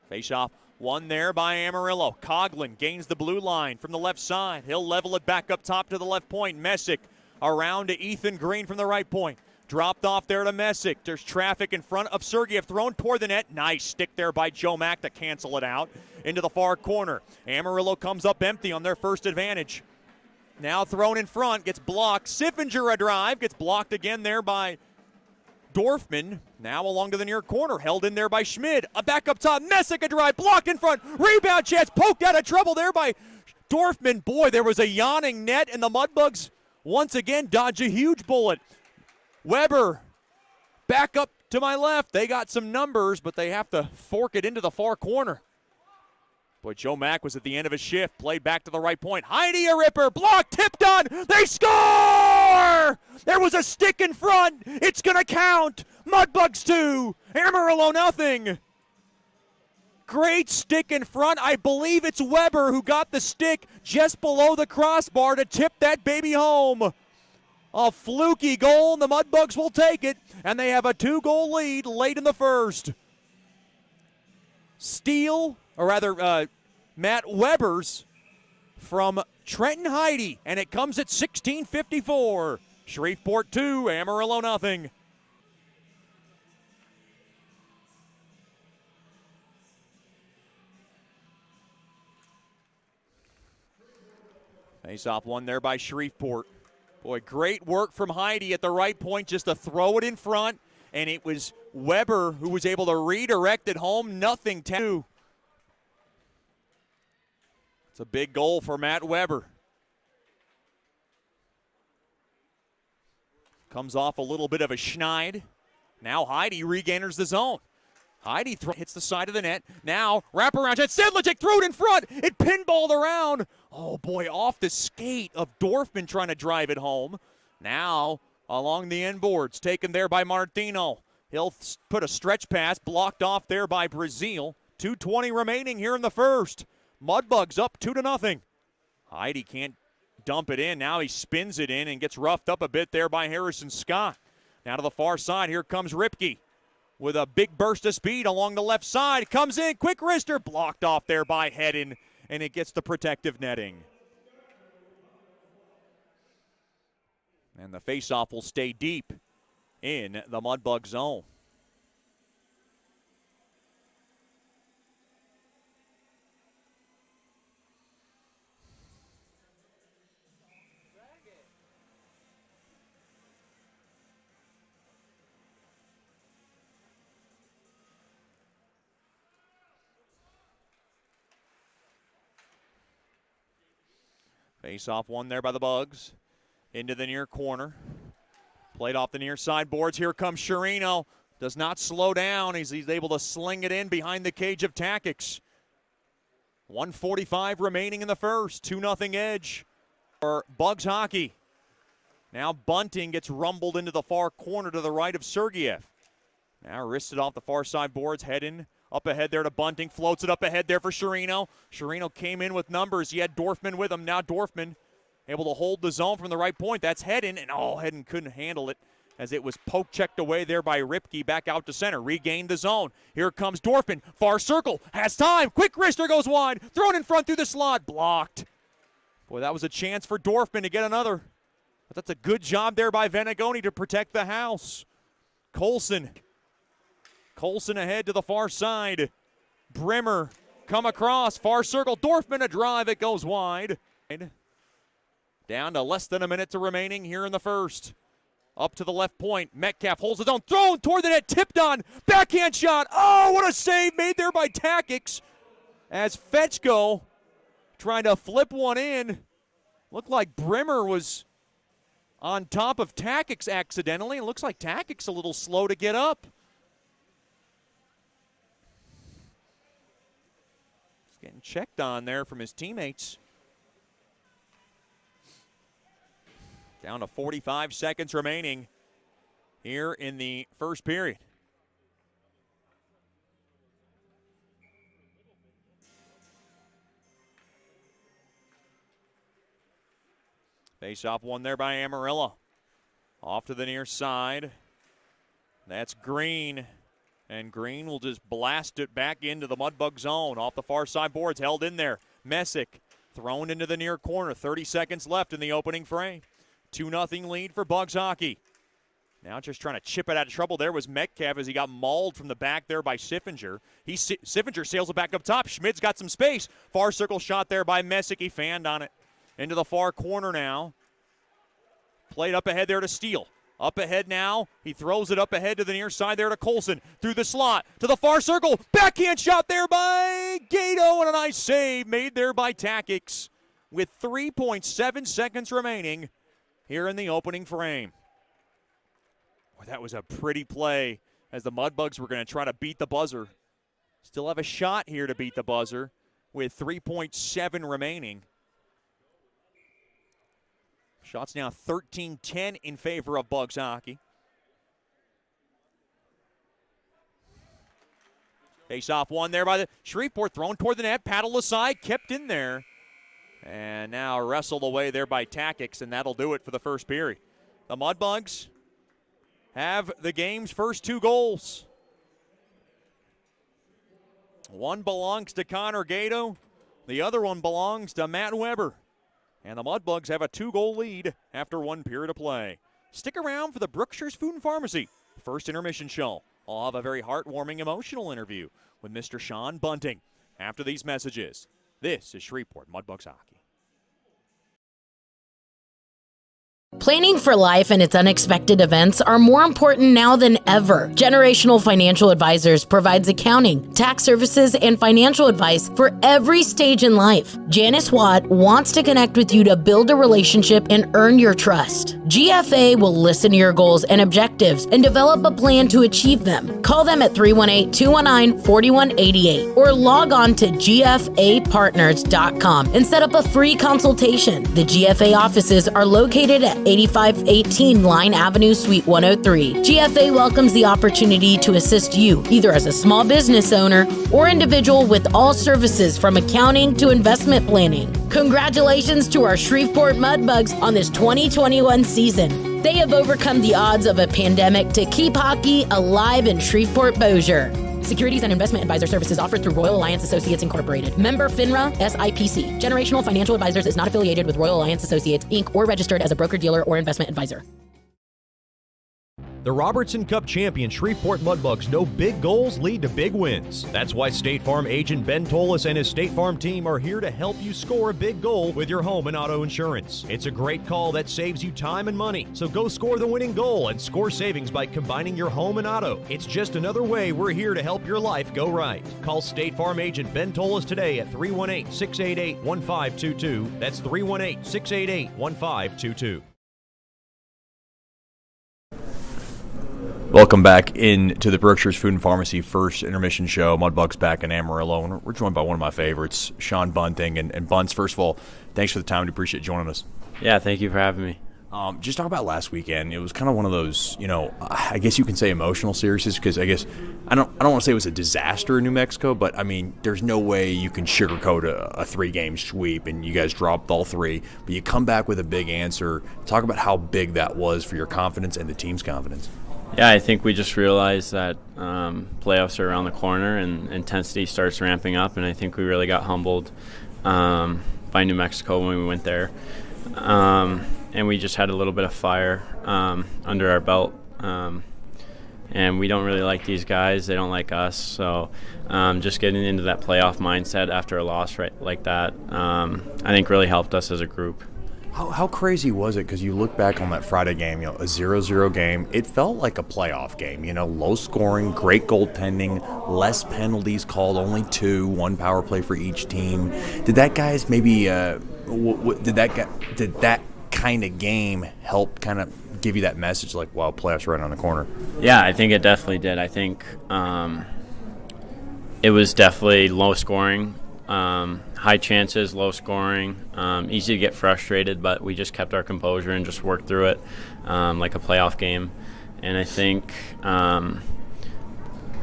Face-off won there by Amarillo. Coughlin gains the blue line from the left side. He'll level it back up top to the left point. Messick around to Ethan Green from the right point. Dropped off there to Messick. There's traffic in front of Sergeyev. Thrown toward the net. Nice stick there by Joe Mack to cancel it out. Into the far corner. Amarillo comes up empty on their first advantage. Now thrown in front. Gets blocked. Siffinger a drive. Gets blocked again there by Dorfman. Now along to the near corner. Held in there by Schmid. A back up top. Messick a drive. Blocked in front. Rebound chance. Poked out of trouble there by Dorfman. Boy, there was a yawning net, and the Mudbugs once again dodge a huge bullet. Weber back up to my left. They got some numbers, but they have to fork it into the far corner. Boy, Joe Mack was at the end of his shift. Played back to the right point. Heidi a ripper. Block tipped on. They score! There was a stick in front. It's going to count. Mudbugs 2. Amarillo nothing. Great stick in front. I believe it's Weber who got the stick just below the crossbar to tip that baby home. A fluky goal, and the Mudbugs will take it, and they have a 2-goal lead late in the first. Steal, or rather, Matt Weber's from Trenton Heidi, and it comes at 16:54. Shreveport 2, Amarillo nothing. Face-off won there by Shreveport. Boy, great work from Heidi at the right point just to throw it in front, and it was Weber who was able to redirect it home. Nothing to. It's a big goal for Matt Weber. Comes off a little bit of a schneid. Now Heidi regainers the zone. Heidi hits the side of the net. Now, wraparound shot. Sedlicek threw it in front. It pinballed around. Oh, boy, off the skate of Dorfman trying to drive it home. Now, along the end boards, taken there by Martino. He'll put a stretch pass, blocked off there by Brazil. 2:20 remaining here in the first. Mudbugs up 2-0. Heidi can't dump it in. Now he spins it in and gets roughed up a bit there by Harrison Scott. Now to the far side, here comes Ripke with a big burst of speed along the left side. Comes in, quick wrister, blocked off there by Hedden, and it gets the protective netting. And the faceoff will stay deep in the Mudbug zone. Face-off won there by the Bugs. Into the near corner. Played off the near side boards. Here comes Sherino. Does not slow down. He's able to sling it in behind the cage of Takix. 1:45 remaining in the first. 2-0 edge for Bugs hockey. Now Bunting gets rumbled into the far corner to the right of Sergeyev. Now wristed off the far side boards. Heading up ahead there to Bunting. Floats it up ahead there for Sherino. Sherino came in with numbers. He had Dorfman with him. Now Dorfman able to hold the zone from the right point. That's Hedden, and Hedden couldn't handle it as it was poke-checked away there by Ripke back out to center. Regained the zone. Here comes Dorfman. Far circle. Has time. Quick wrister goes wide. Thrown in front through the slot. Blocked. Boy, that was a chance for Dorfman to get another. But that's a good job there by Venegoni to protect the house. Colson ahead to the far side. Brimmer come across. Far circle. Dorfman a drive. It goes wide. Down to less than a minute to remaining here in the first. Up to the left point. Metcalf holds his own. Thrown toward the net. Tipped on. Backhand shot. Oh, what a save made there by Takix. As Fetchko trying to flip one in. Looked like Brimmer was on top of Takix accidentally. It looks like Takix a little slow to get up. He's getting checked on there from his teammates. Down to 45 seconds remaining here in the first period. Face-off won there by Amarillo. Off to the near side. That's Green. And Green will just blast it back into the Mudbug zone. Off the far side boards, held in there. Messick thrown into the near corner. 30 seconds left in the opening frame. 2-0 lead for Bugs hockey. Now just trying to chip it out of trouble. There was Metcalf as he got mauled from the back there by Siffinger. Siffinger sails it back up top. Schmidt's got some space. Far circle shot there by Messick. He fanned on it. Into the far corner now. Played up ahead there to Steele. Up ahead now. He throws it up ahead to the near side there to Colson. Through the slot to the far circle. Backhand shot there by Gato. And a nice save made there by Takix with 3.7 seconds remaining here in the opening frame. Boy, that was a pretty play as the Mudbugs were going to try to beat the buzzer. Still have a shot here to beat the buzzer with 3.7 remaining. Shots now 13-10 in favor of Bugs hockey. Face-off one there by the Shreveport, thrown toward the net, paddle aside, kept in there. And now wrestled away there by Tactics, and that'll do it for the first period. The Mudbugs have the game's first 2 goals. One belongs to Connor Gato. The other one belongs to Matt Weber. And the Mudbugs have a 2-goal lead after 1 period of play. Stick around for the Brookshire's Food and Pharmacy first intermission show. I'll have a very heartwarming, emotional interview with Mr. Sean Bunting after these messages. This is Shreveport Mudbugs Hockey.
Planning for life and its unexpected events are more important now than ever. Generational Financial Advisors provides accounting, tax services, and financial advice for every stage in life. Janice Watt wants to connect with you to build a relationship and earn your trust. GFA will listen to your goals and objectives and develop a plan to achieve them. Call them at 318-219-4188 or log on to gfapartners.com and set up a free consultation. The GFA offices are located at 8518 Line Avenue, Suite 103. GFA welcomes the opportunity to assist you, either as a small business owner or individual, with all services from accounting to investment planning. Congratulations to our Shreveport Mudbugs on this 2021 season. They have overcome the odds of a pandemic to keep hockey alive in Shreveport Bossier. Securities and investment advisor services offered through Royal Alliance Associates Incorporated. Member FINRA SIPC. Generational Financial Advisors is not affiliated with Royal Alliance Associates, Inc. or registered as a broker-dealer or investment advisor.
The Robertson Cup champion Shreveport Mudbugs know big goals lead to big wins. That's why State Farm agent Ben Tolis and his State Farm team are here to help you score a big goal with your home and auto insurance. It's a great call that saves you time and money. So go score the winning goal and score savings by combining your home and auto. It's just another way we're here to help your life go right. Call State Farm agent Ben Tolis today at 318-688-1522. That's 318-688-1522.
Welcome back into the Brookshire's Food and Pharmacy first intermission show. Mudbugs back in Amarillo, and we're joined by one of my favorites, Sean Bunting. And Bunts, first of all, thanks for the time. We appreciate joining us.
Yeah, thank you for having me.
Just talk about last weekend. It was kind of one of those, I guess you can say emotional series, because I guess I don't want to say it was a disaster in New Mexico, but I mean, there's no way you can sugarcoat a 3-game sweep, and you guys dropped all 3, but you come back with a big answer. Talk about how big that was for your confidence and the team's confidence.
Yeah, I think we just realized that playoffs are around the corner and intensity starts ramping up, and I think we really got humbled by New Mexico when we went there. And we just had a little bit of fire under our belt. And we don't really like these guys. They don't like us. So just getting into that playoff mindset after a loss like that, I think really helped us as a group.
How crazy was it? Because you look back on that Friday game, a 0-0 game. It felt like a playoff game. Low scoring, great goaltending, less penalties called, only 2, 1 power play for each team. Did that guys maybe? Did that kind of game help kind of give you that message, like, wow, playoffs are right on the corner?
Yeah, I think it definitely did. I think it was definitely low scoring. High chances, low scoring, easy to get frustrated, but we just kept our composure and just worked through it like a playoff game. And I think, having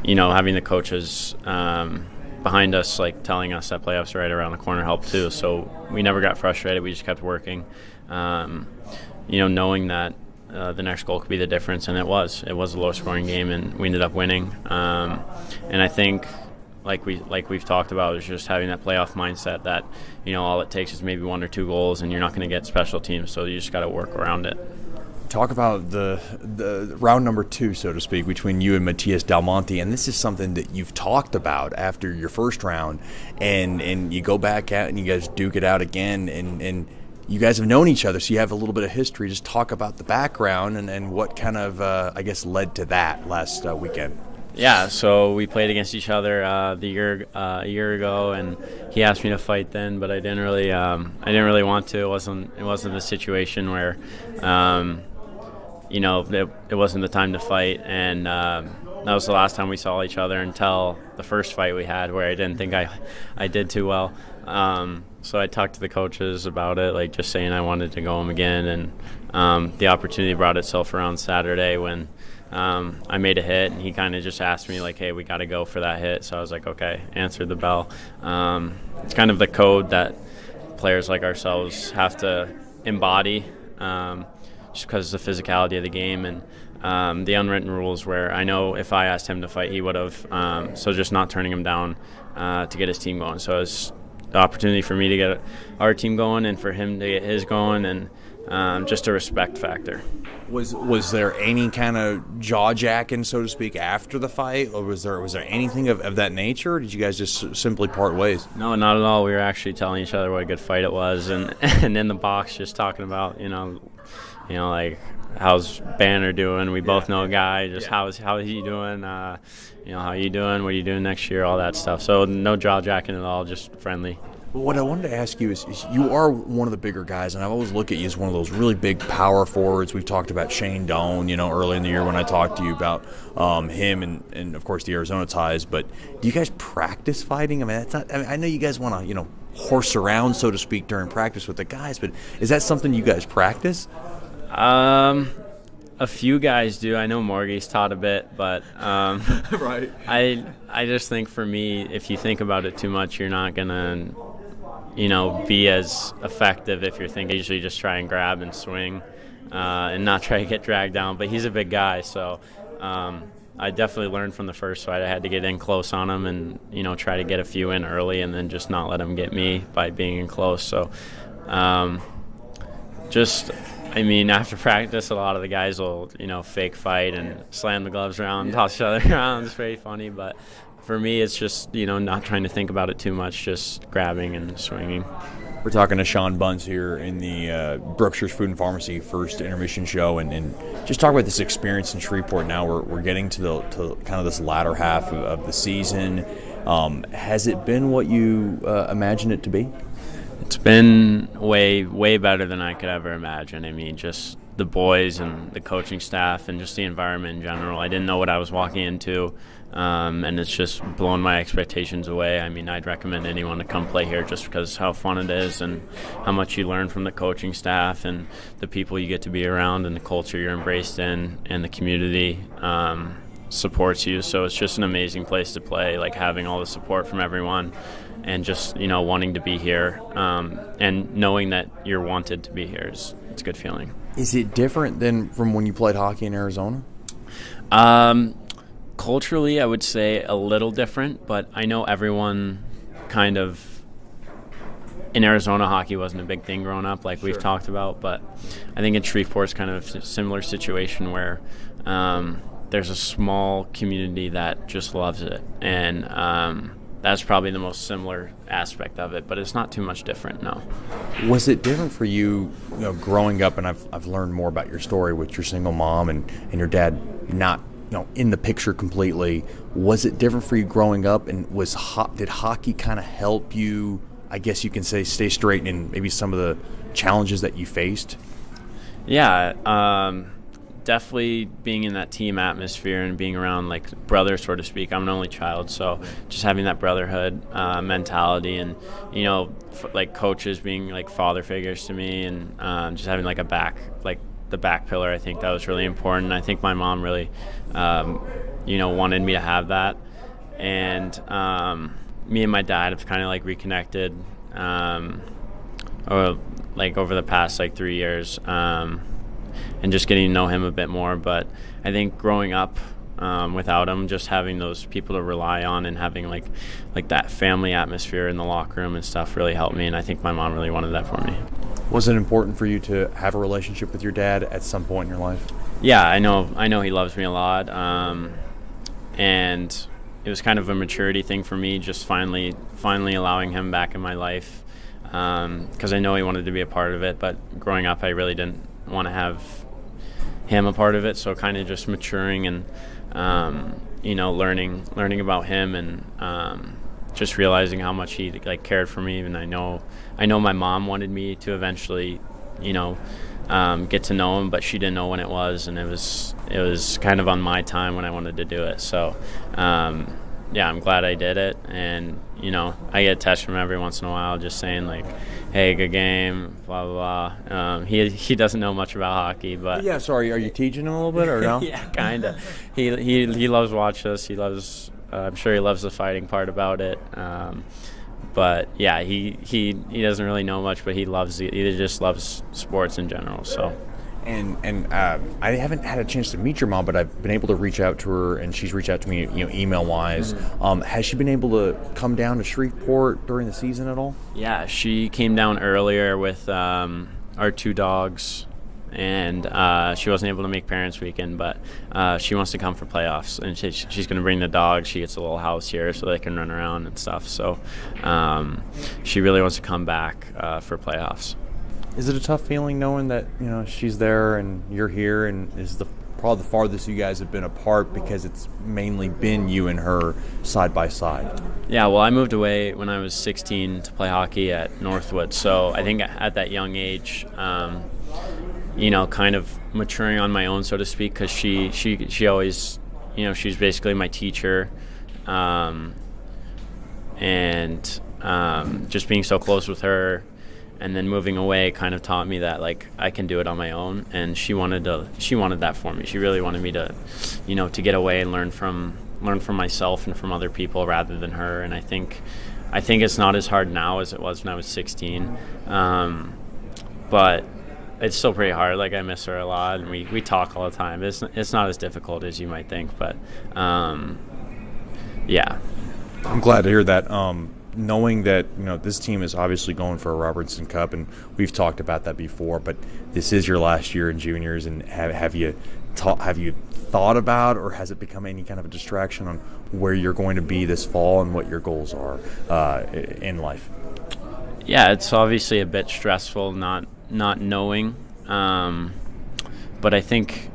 the coaches behind us, like telling us that playoffs are right around the corner helped too. So we never got frustrated. We just kept working, knowing that the next goal could be the difference, and it was a low scoring game, and we ended up winning. And I think, like we've talked about, is just having that playoff mindset that all it takes is maybe 1 or 2 goals, and you're not going to get special teams, so you just got to work around it.
Talk about the round number 2, so to speak, between you and Matias Del Monte, and this is something that you've talked about after your first round, and you go back out and you guys duke it out again, and you guys have known each other, so you have a little bit of history. Just talk about the background and what kind of led to that last weekend.
Yeah, so we played against each other a year ago, and he asked me to fight then, but I didn't really want to. It wasn't the situation where, it wasn't the time to fight, and that was the last time we saw each other until the first fight we had, where I didn't think I did too well. So I talked to the coaches about it, like just saying I wanted to go him again, and the opportunity brought itself around Saturday when I made a hit, and he kind of just asked me, like, hey, we got to go for that hit. So I was like, okay, answered the bell. It's kind of the code that players like ourselves have to embody, just because of the physicality of the game and the unwritten rules where I know if I asked him to fight, he would have. So just not turning him down to get his team going. So it's the opportunity for me to get our team going and for him to get his going, and just a respect factor.
Was there any kind of jaw jacking, so to speak, after the fight, or was there anything of that nature, or did you guys just simply part ways?
No, not at all. We were actually telling each other what a good fight it was, and in the box just talking about like how's Banner doing. We both know a guy. Just how is he doing? How you doing? What are you doing next year? All that stuff. So no jaw jacking at all. Just friendly.
What I wanted to ask you is you are one of the bigger guys, and I always look at you as one of those really big power forwards. We've talked about Shane Doan, early in the year when I talked to you about him and of course the Arizona ties. But do you guys practice fighting? I mean, I know you guys want to horse around, so to speak, during practice with the guys, but is that something you guys practice?
A few guys do. I know Morgie's taught a bit, but
right.
I just think for me, if you think about it too much, you're not gonna be as effective if you're thinking. Usually just try and grab and swing and not try to get dragged down. But he's a big guy, so I definitely learned from the first fight. I had to get in close on him and try to get a few in early and then just not let him get me by being in close. So after practice, a lot of the guys will fake fight and slam the gloves around, toss each other around. It's very funny, but for me, it's just, not trying to think about it too much, just grabbing and swinging.
We're talking to Sean Bunce here in the Brookshire's Food and Pharmacy first intermission show, and just talk about this experience in Shreveport. Now we're getting to kind of this latter half of the season. Has it been what you imagined it to be?
It's been way, way better than I could ever imagine. I mean, just the boys and the coaching staff and just the environment in general. I didn't know what I was walking into, and it's just blown my expectations away. I mean, I'd recommend anyone to come play here just because how fun it is and how much you learn from the coaching staff and the people you get to be around and the culture you're embraced in and the community supports you. So it's just an amazing place to play, like having all the support from everyone. And just, wanting to be here and knowing that you're wanted to be here, it's a good feeling.
Is it different than from when you played hockey in Arizona?
Culturally, I would say a little different, but I know everyone kind of in Arizona, hockey wasn't a big thing growing up, like we've talked about. But I think in Shreveport, it's kind of a similar situation where there's a small community that just loves it. And that's probably the most similar aspect of it, but it's not too much different, no.
Was it different for you, growing up, and I've learned more about your story with your single mom and your dad not, in the picture completely. Was it different for you growing up, and did hockey kind of help you, I guess you can say, stay straight in maybe some of the challenges that you faced?
Yeah, definitely being in that team atmosphere and being around like brothers, so to speak. I'm an only child, so just having that brotherhood mentality and like coaches being like father figures to me and just having like the back pillar. I think that was really important. I think my mom really wanted me to have that, and me and my dad have kind of like reconnected over the past 3 years. And just getting to know him a bit more. But I think growing up without him, just having those people to rely on and having like that family atmosphere in the locker room and stuff really helped me. And I think my mom really wanted that for me.
Was it important for you to have a relationship with your dad at some point in your life?
Yeah, I know he loves me a lot. And it was kind of a maturity thing for me, just finally allowing him back in my life. Because I know he wanted to be a part of it, but growing up I really didn't want to have him a part of it, so kind of just maturing and learning about him and just realizing how much he cared for me. And I know my mom wanted me to eventually get to know him, but she didn't know when it was, and it was kind of on my time when I wanted to do it. So I'm glad I did it. And, I get a text from him every once in a while just saying, like, hey, good game, blah, blah, blah. He doesn't know much about hockey, but...
Yeah, sorry, are you teaching him a little bit or no?
Yeah, kind of. He loves watching us. He loves... I'm sure he loves the fighting part about it. But, yeah, he doesn't really know much, but he just loves sports in general, so...
And I haven't had a chance to meet your mom, but I've been able to reach out to her, and she's reached out to me, email-wise. Has she been able to come down to Shreveport during the season at all?
Yeah, she came down earlier with our 2 dogs, and she wasn't able to make Parents Weekend, but she wants to come for playoffs, and she's going to bring the dogs. She gets a little house here so they can run around and stuff. So she really wants to come back for playoffs.
Is it a tough feeling knowing that she's there and you're here, and is probably the farthest you guys have been apart because it's mainly been you and her side by side?
Yeah, well, I moved away when I was 16 to play hockey at Northwood, so I think at that young age, kind of maturing on my own, so to speak, because she always, she's basically my teacher, and just being so close with her. And then moving away kind of taught me that, like, I can do it on my own. And she wanted that for me. She really wanted me to, to get away and learn from myself and from other people rather than her. And I think it's not as hard now as it was when I was 16. But it's still pretty hard. Like, I miss her a lot, and we talk all the time. It's not as difficult as you might think, but yeah.
I'm glad to hear that. Knowing that this team is obviously going for a Robertson Cup, and we've talked about that before, but this is your last year in juniors, and have you thought about, or has it become any kind of a distraction on where you're going to be this fall and what your goals are in life?
Yeah, it's obviously a bit stressful not knowing, but I think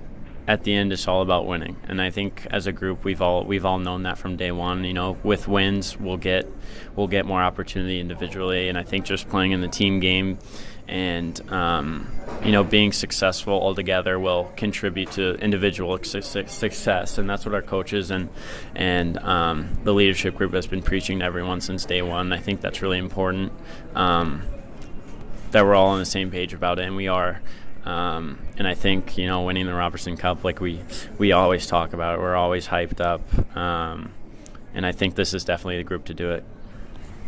at the end it's all about winning, and I think as a group we've all known that from day one. With wins we'll get more opportunity individually, and I think just playing in the team game and being successful all together will contribute to individual success, and that's what our coaches and the leadership group has been preaching to everyone since day one. I think that's really important, that we're all on the same page about it, and we are. And I think, winning the Robertson Cup, like we always talk about it, we're always hyped up. And I think this is definitely the group to do it.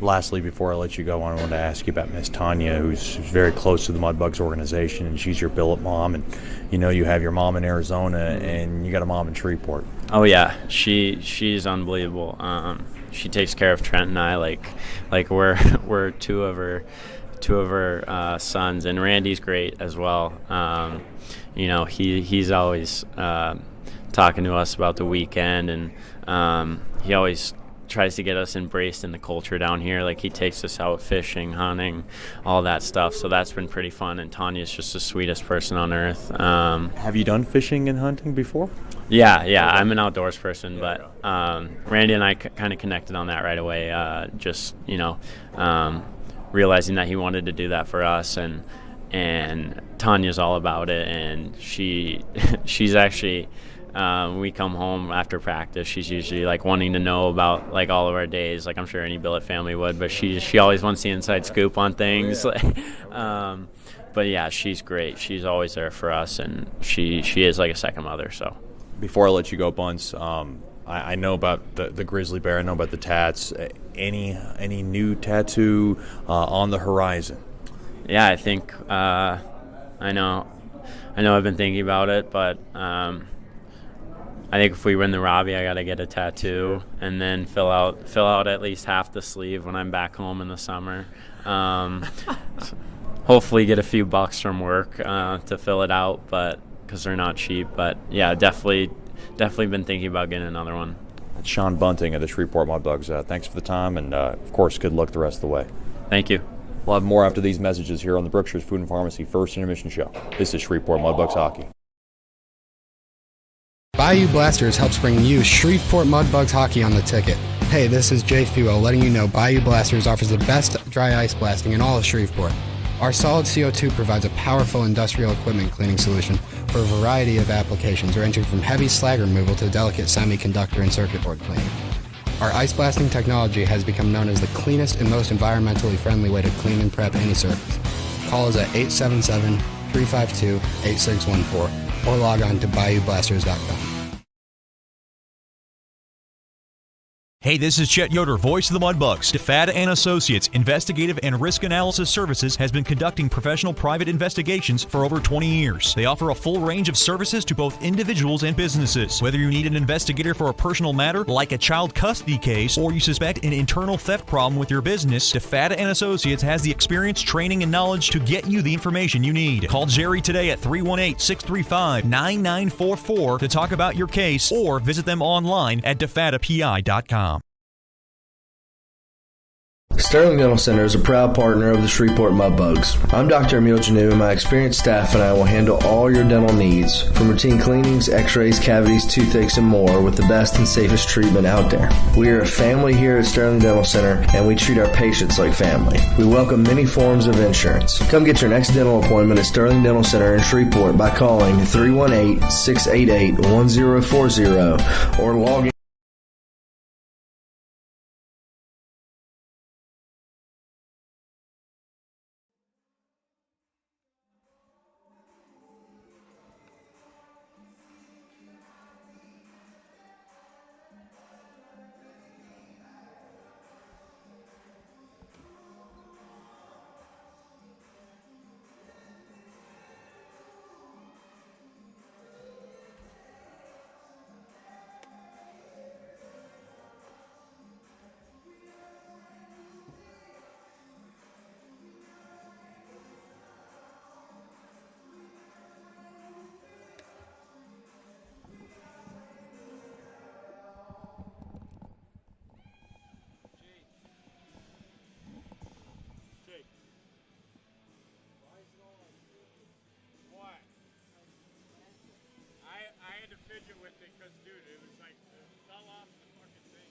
Lastly, before I let you go, I wanted to ask you about Miss Tanya, who's very close to the Mudbugs organization, and she's your billet mom. And, you have your mom in Arizona, and you got a mom in Shreveport.
Oh, yeah. She's unbelievable. She takes care of Trent and I like we're two of her sons, and Randy's great as well. He's always talking to us about the weekend, and he always tries to get us embraced in the culture down here. Like, he takes us out fishing, hunting, all that stuff, so that's been pretty fun. And Tanya's just the sweetest person on earth.
Have you done fishing and hunting before?
Yeah, I'm an outdoors person, but Randy and I kind of connected on that right away. Realizing that he wanted to do that for us, and Tanya's all about it, and she's actually when we come home after practice, she's usually like wanting to know about like all of our days, like I'm sure any billet family would, but she always wants the inside scoop on things. Oh, yeah. But yeah, she's great. She's always there for us, and she is like a second mother. So
before I let you go, Bunce, I know about the grizzly bear. I know about the tats. Any new tattoo on the horizon?
Yeah, I think I know I've been thinking about it, but I think if we win the Robbie, I got to get a tattoo and then fill out at least half the sleeve when I'm back home in the summer. Hopefully get a few bucks from work to fill it out, but because they're not cheap. But yeah, definitely been thinking about getting another one.
That's Sean Bunting of the Shreveport Mudbugs. Thanks for the time, and of course, good luck the rest of the way.
Thank you.
We'll have more after these messages here on the Brookshires Food and Pharmacy First Intermission Show. This is Shreveport Mudbugs Hockey.
Bayou Blasters helps bring you Shreveport Mudbugs hockey on the ticket. Hey, this is Jay Fuo letting you know Bayou Blasters offers the best dry ice blasting in all of Shreveport. Our solid CO2 provides a powerful industrial equipment cleaning solution for a variety of applications, ranging from heavy slag removal to delicate semiconductor and circuit board cleaning. Our ice blasting technology has become known as the cleanest and most environmentally friendly way to clean and prep any surface. Call us at 877-352-8614 or log on to bayoublasters.com.
Hey, this is Chet Yoder, voice of the Mudbugs. DeFada and Associates Investigative and Risk Analysis Services has been conducting professional private investigations for over 20 years. They offer a full range of services to both individuals and businesses. Whether you need an investigator for a personal matter like a child custody case or you suspect an internal theft problem with your business, DeFada and Associates has the experience, training, and knowledge to get you the information you need. Call Jerry today at 318-635-9944 to talk about your case or visit them online at defadapi.com.
Sterling Dental Center is a proud partner of the Shreveport Mudbugs. I'm Dr. Emil Janu, and my experienced staff and I will handle all your dental needs, from routine cleanings, x-rays, cavities, toothaches, and more, with the best and safest treatment out there. We are a family here at Sterling Dental Center, and we treat our patients like family. We welcome many forms of insurance. Come get your next dental appointment at Sterling Dental Center in Shreveport by calling 318-688-1040 or log in.
I had to fidget with it because, dude, it was like, it fell off the fucking thing.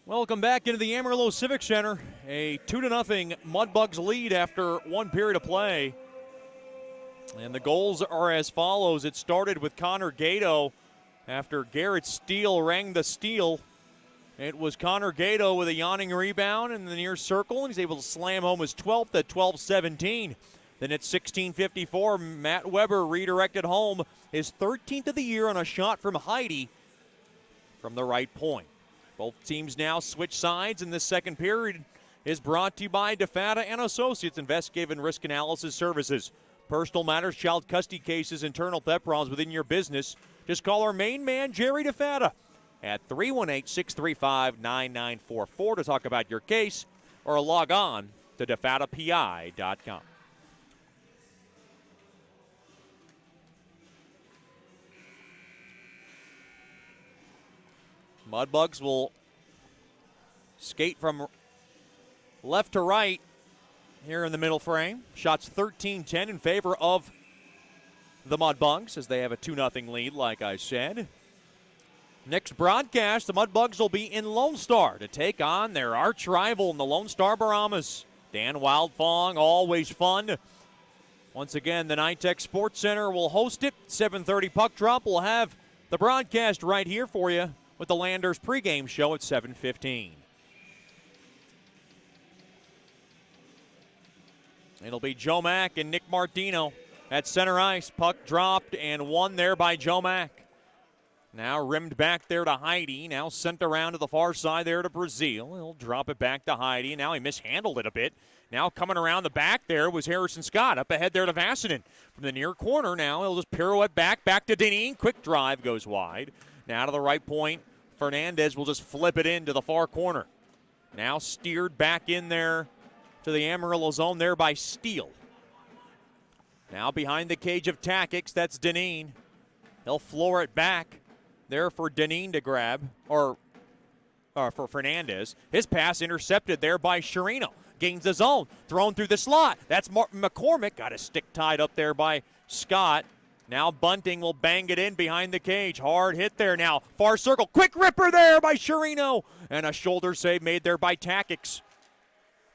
Welcome back into the Amarillo Civic Center. A 2-0 Mudbugs lead after one period of play. And the goals are as follows. It started with Connor Gato after Garrett Steele rang the steal. It was Connor Gato with a yawning rebound in the near circle, and he's able to slam home his 12th at 12-17. Then at 16:54, Matt Weber redirected home his 13th of the year on a shot from Heidi from the right point. Both teams now switch sides, and this second period is brought to you by DeFada and Associates Investigative and Risk Analysis Services. Personal matters, child custody cases, internal theft problems within your business. Just call our main man, Jerry DeFada, at 318-635-9944 to talk about your case, or log on to defadapi.com. Mudbugs will skate from left to right here in the middle frame. Shots 13-10 in favor of the Mudbugs as they have a 2-0 lead, like I said. Next broadcast, the Mudbugs will be in Lone Star to take on their arch rival in the Lone Star Brahmas. Dan Wildfong, always fun. Once again, the NITEC Sports Center will host it. 7:30 puck drop. We'll have the broadcast right here for you with the Landers pregame show at 7:15. It'll be Joe Mack and Nick Martino at center ice. Puck dropped and won there by Joe Mack. Now rimmed back there to Heidi. Now sent around to the far side there to Brazil. He'll drop it back to Heidi. Now he mishandled it a bit. Now coming around the back there was Harrison Scott. Up ahead there to Vassinen. From the near corner now he'll just pirouette back to Deneen. Quick drive goes wide. Now to the right point. Fernandez will just flip it into the far corner. Now steered back in there to the Amarillo zone there by Steele. Now behind the cage of Takix, that's Deneen. He'll floor it back there for Deneen to grab, or for Fernandez. His pass intercepted there by Sherino. gains the zone, thrown through the slot. That's McCormick. Got a stick tied up there by Scott. Now Bunting will bang it in behind the cage. Hard hit there now. Far circle. Quick ripper there by Sherino. And a shoulder save made there by Takix.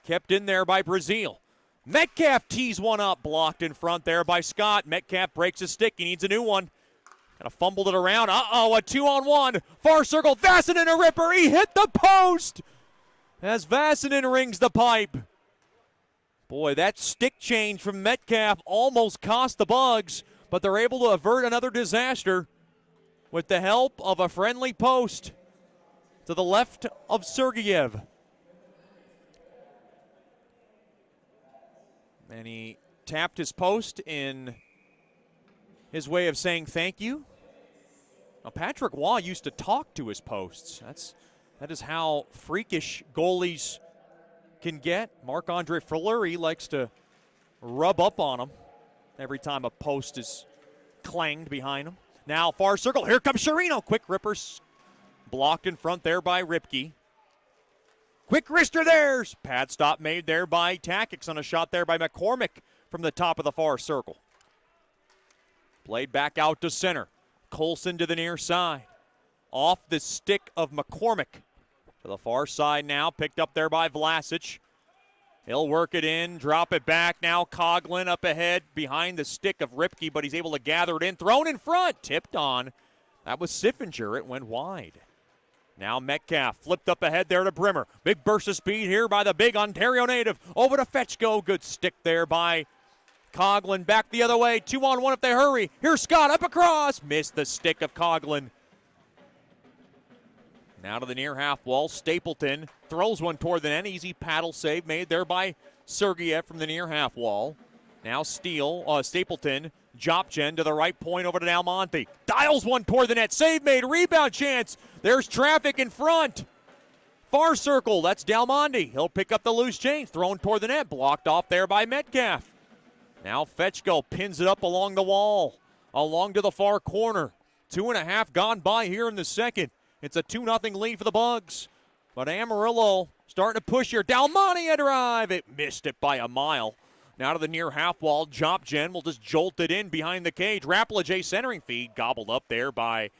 Kept in there by Brazil. Metcalf tees one up. Blocked in front there by Scott. Metcalf breaks his stick. He needs a new one. Kind of fumbled it around. Uh-oh, a 2-on-1. Far circle. Vassinen a ripper. He hit the post as Vassinen rings the pipe. Boy, that stick change from Metcalf almost cost the Bugs, but they're able to avert another disaster with the help of a friendly post to the left of Sergeyev. And he tapped his post in his way of saying thank you. Now, Patrick Waugh used to talk to his posts. That is how freakish goalies can get. Marc-Andre Fleury likes to rub up on him every time a post is clanged behind him. Now far circle. Here comes Sherino. Quick rippers. Blocked in front there by Ripke. Quick wrister there. Pad stop made there by Takix on a shot there by McCormick from the top of the far circle. Played back out to center. Colson to the near side. Off the stick of McCormick. To the far side now. Picked up there by Vlasic. He'll work it in, drop it back. Now Coughlin up ahead behind the stick of Ripke, but he's able to gather it in. Thrown in front. Tipped on. That was Siffinger. It went wide. Now Metcalf flipped up ahead there to Brimmer. Big burst of speed here by the big Ontario native. Over to Fetchko. Good stick there by Coughlin. Back the other way. 2-on-1 if they hurry. Here's Scott up across. Missed the stick of Coughlin. Now to the near half wall. Stapleton throws one toward the net. Easy paddle save made there by Sergeyev from the near half wall. Now Stapleton. Jopchen to the right point over to Dalmonte. Dials one toward the net. Save made. Rebound chance. There's traffic in front. Far circle. That's Dalmonte. He'll pick up the loose change. Thrown toward the net. Blocked off there by Metcalf. Now Fetchko pins it up along the wall. Along to the far corner. 2.5 gone by here in the second. It's a 2-0 lead for the Bugs. But Amarillo starting to push here. Dalmonte a drive. It missed it by a mile. Now to the near half wall. Jopchen will just jolt it in behind the cage. Rapplage centering feed. Gobbled up there by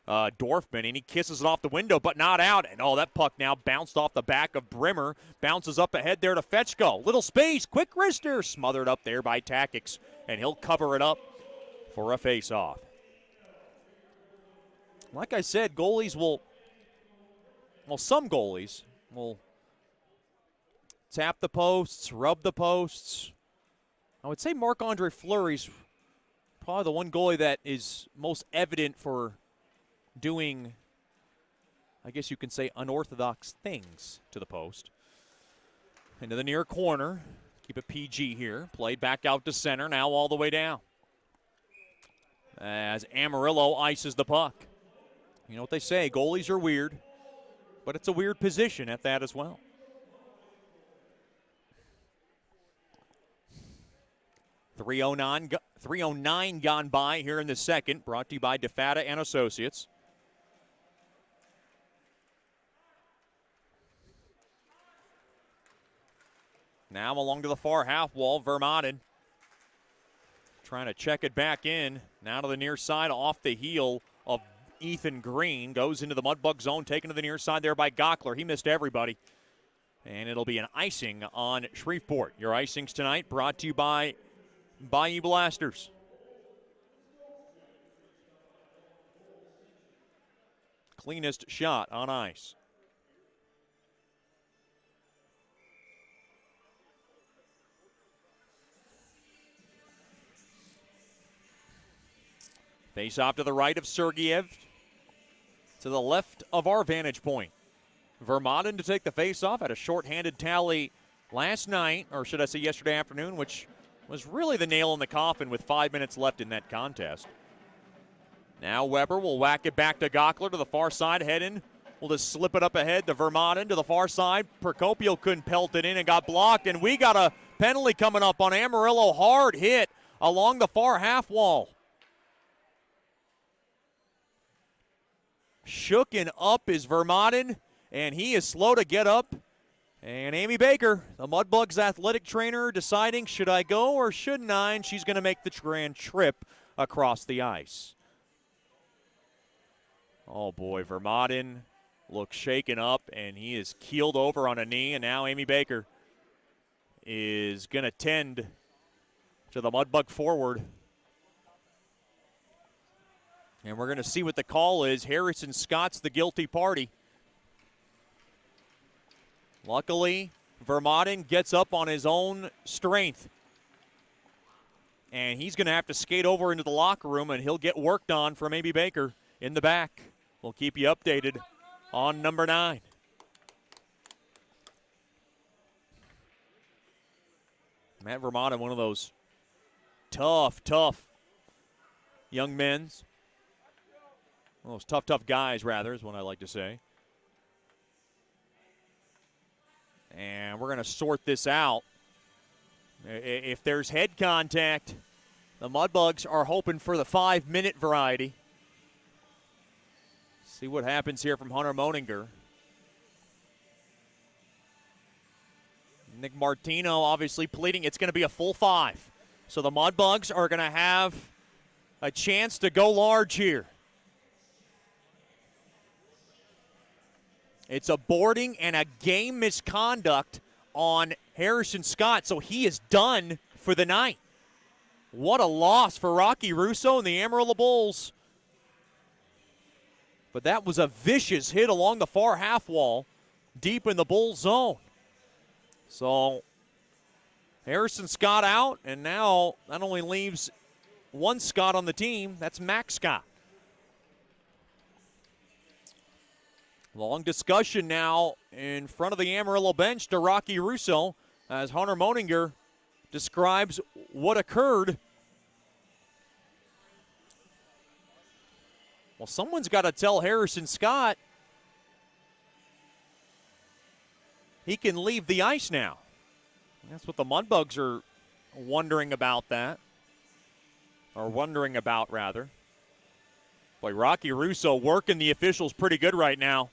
Dorfman. And he kisses it off the window, but not out. And that puck now bounced off the back of Brimmer. Bounces up ahead there to Fetchko. Little space. Quick wrister. Smothered up there by Takix. And he'll cover it up for a face-off. Like I said, some goalies will tap the posts, rub the posts. I would say Marc-Andre Fleury's probably the one goalie that is most evident for doing, I guess you can say, unorthodox things to the post. Into the near corner. Keep it PG here. Played back out to center, now all the way down. As Amarillo ices the puck. You know what they say, goalies are weird, but it's a weird position at that as well. .309 gone by here in the second, brought to you by DeFata and Associates. Now along to the far half wall, Vermaelen trying to check it back in. Now to the near side, off the heel of Ethan Green. Goes into the Mudbug zone, taken to the near side there by Gockler. He missed everybody. And it'll be an icing on Shreveport. Your icings tonight brought to you by Bayou Blasters. Cleanest shot on ice. Face off to the right of Sergeyev. To the left of our vantage point. Vermaelen to take the face off. Had a shorthanded tally last night, or should I say yesterday afternoon, which was really the nail in the coffin with 5 minutes left in that contest. Now Weber will whack it back to Gockler to the far side. Headin will just slip it up ahead to Vermaelen to the far side. Procopio couldn't pelt it in and got blocked, and we got a penalty coming up on Amarillo. Hard hit along the far half wall. Shooken up is Vermaelen, and he is slow to get up. And Amy Baker, the Mudbugs athletic trainer, deciding should I go or shouldn't I, and she's going to make the grand trip across the ice. Oh boy, Vermaden looks shaken up, and he is keeled over on a knee, and now Amy Baker is going to tend to the Mudbug forward. And we're going to see what the call is. Harrison Scott's the guilty party. Luckily, Vermaden gets up on his own strength. And he's going to have to skate over into the locker room, and he'll get worked on from Amy Baker in the back. We'll keep you updated on number 9. Matt Vermaden, one of those tough young men. One of those tough guys, rather, is what I like to say. And we're going to sort this out. If there's head contact, the Mudbugs are hoping for the 5-minute variety. See what happens here from Hunter Moninger. Nick Martino obviously pleading it's going to be a full 5. So the Mudbugs are going to have a chance to go large here. It's a boarding and a game misconduct on Harrison Scott, so he is done for the night. What a loss for Rocky Russo and the Amarillo Bulls. But that was a vicious hit along the far half wall, deep in the Bulls zone. So Harrison Scott out, and now that only leaves one Scott on the team. That's Max Scott. Long discussion now in front of the Amarillo bench to Rocky Russo as Hunter Moninger describes what occurred. Well, someone's got to tell Harrison Scott he can leave the ice now. That's what the Mudbugs are wondering about that. Or wondering about, rather. Boy, Rocky Russo working the officials pretty good right now.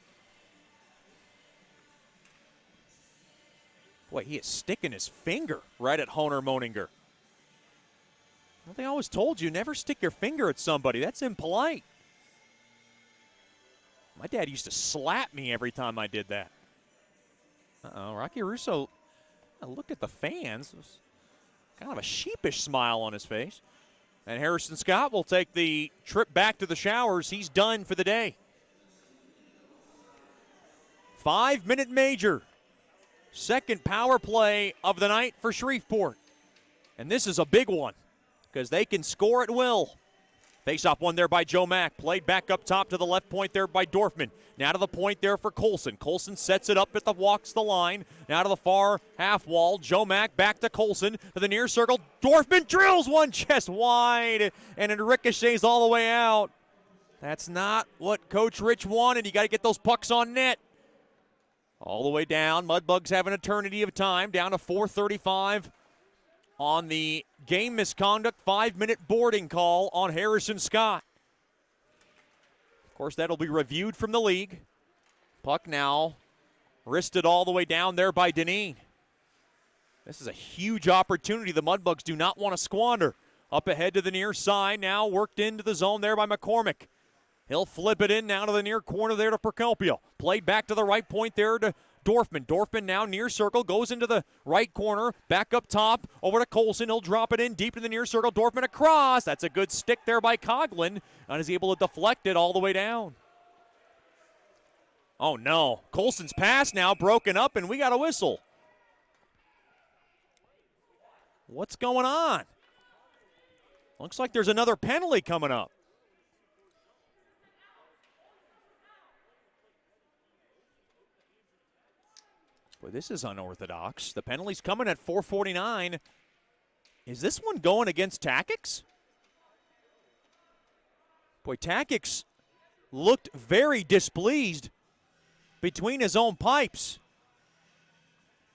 Boy, he is sticking his finger right at Hunter Moninger. Well, they always told you, never stick your finger at somebody. That's impolite. My dad used to slap me every time I did that. Rocky Russo looked at the fans. It was kind of a sheepish smile on his face. And Harrison Scott will take the trip back to the showers. He's done for the day. 5-minute major. Second power play of the night for Shreveport. And this is a big one because they can score at will. Face-off one there by Joe Mack. Played back up top to the left point there by Dorfman. Now to the point there for Colson. Colson sets it up at walks the line. Now to the far half wall. Joe Mack back to Colson to the near circle. Dorfman drills one chest wide, and it ricochets all the way out. That's not what Coach Rich wanted. You got to get those pucks on net. All the way down. Mudbugs have an eternity of time. Down to 4:35 on the game misconduct 5-minute boarding call on Harrison Scott. Of course, that'll be reviewed from the league. Puck now wristed all the way down there by Deneen. This is a huge opportunity the Mudbugs do not want to squander. Up ahead to the near side, now worked into the zone there by McCormick. He'll flip it in now to the near corner there to Procopio. Played back to the right point there to Dorfman. Dorfman now near circle, goes into the right corner, back up top, over to Colson. He'll drop it in deep to the near circle. Dorfman across. That's a good stick there by Coughlin, and is able to deflect it all the way down. Oh no, Colson's pass now broken up, and we got a whistle. What's going on? Looks like there's another penalty coming up. Boy, this is unorthodox. The penalty's coming at 4:49. Is this one going against Takix? Boy, Takix looked very displeased between his own pipes.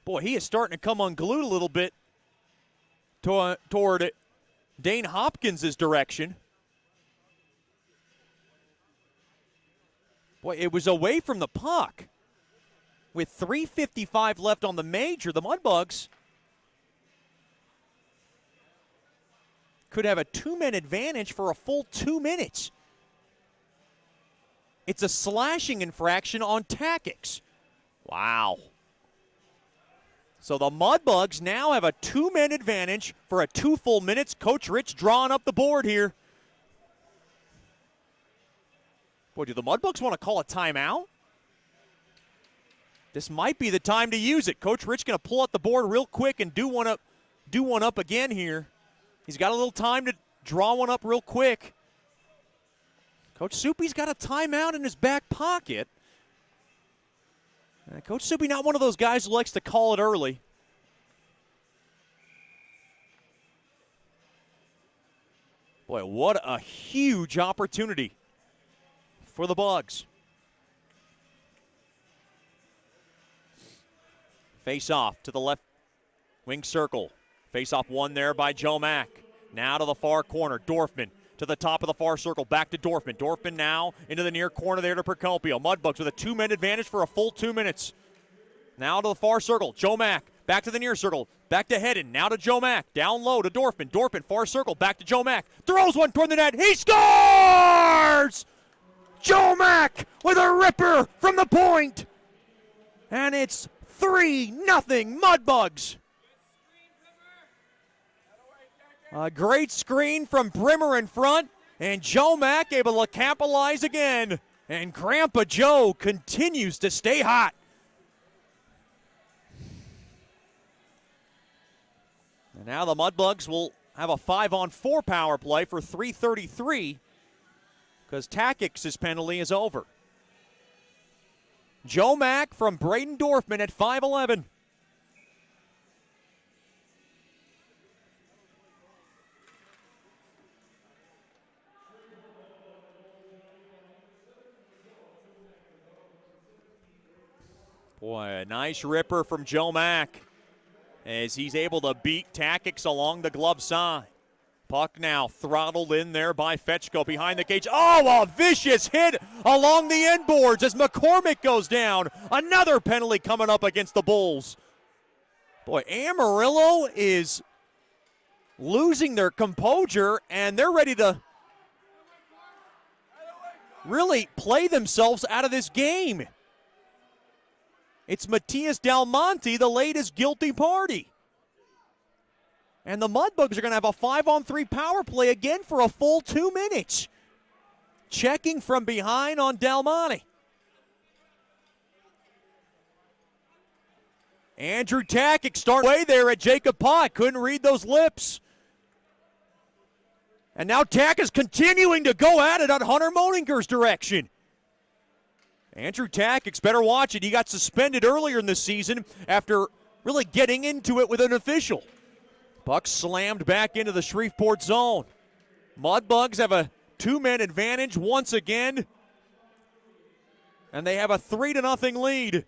Boy, he is starting to come unglued a little bit toward Dane Hopkins' direction. Boy, it was away from the puck. with 3:55 left on the major, the Mudbugs could have a 2-man advantage for a full 2 minutes. It's a slashing infraction on tactics. Wow. So the Mudbugs now have a 2-man advantage for a 2 full minutes. Coach Rich drawing up the board here. Boy, do the Mudbugs want to call a timeout? This might be the time to use it. Coach Rich going to pull up the board real quick and do one up again here. He's got a little time to draw one up real quick. Coach Soupy's got a timeout in his back pocket. Coach Soupy not one of those guys who likes to call it early. Boy, what a huge opportunity for the Bugs. Face off to the left wing circle. Face off one there by Joe Mack. Now to the far corner. Dorfman to the top of the far circle. Back to Dorfman. Dorfman now into the near corner there to Procopio. Mudbugs with a 2-man advantage for a full 2 minutes. Now to the far circle. Joe Mack back to the near circle. Back to Hedden. Now to Joe Mack. Down low to Dorfman. Dorfman far circle. Back to Joe Mack. Throws one toward the net. He scores! Joe Mack with a ripper from the point. And it's 3-0 Mudbugs. A great screen from Brimmer in front, and Joe Mack able to capitalize again. And Grandpa Joe continues to stay hot. And now the Mudbugs will have a 5-on-4 power play for 3:33 because Takic's penalty is over. Joe Mack from Braden Dorfman at 5'11". Boy, a nice ripper from Joe Mack as he's able to beat Takic's along the glove side. Puck now throttled in there by Fetchko behind the cage. Oh, a vicious hit along the end boards as McCormick goes down. Another penalty coming up against the Bulls. Boy, Amarillo is losing their composure, and they're ready to really play themselves out of this game. It's Matias Del Monte, the latest guilty party. And the Mudbugs are going to have a 5-on-3 power play again for a full 2 minutes. Checking from behind on Del Monte. Andrew Takic starting away there at Jacob Pott. Couldn't read those lips. And now Tack is continuing to go at it on Hunter Moninger's direction. Andrew Takic better watch it. He got suspended earlier in the season after really getting into it with an official. Puck slammed back into the Shreveport zone. Mudbugs have a 2-man advantage once again. And they have a 3-0 lead.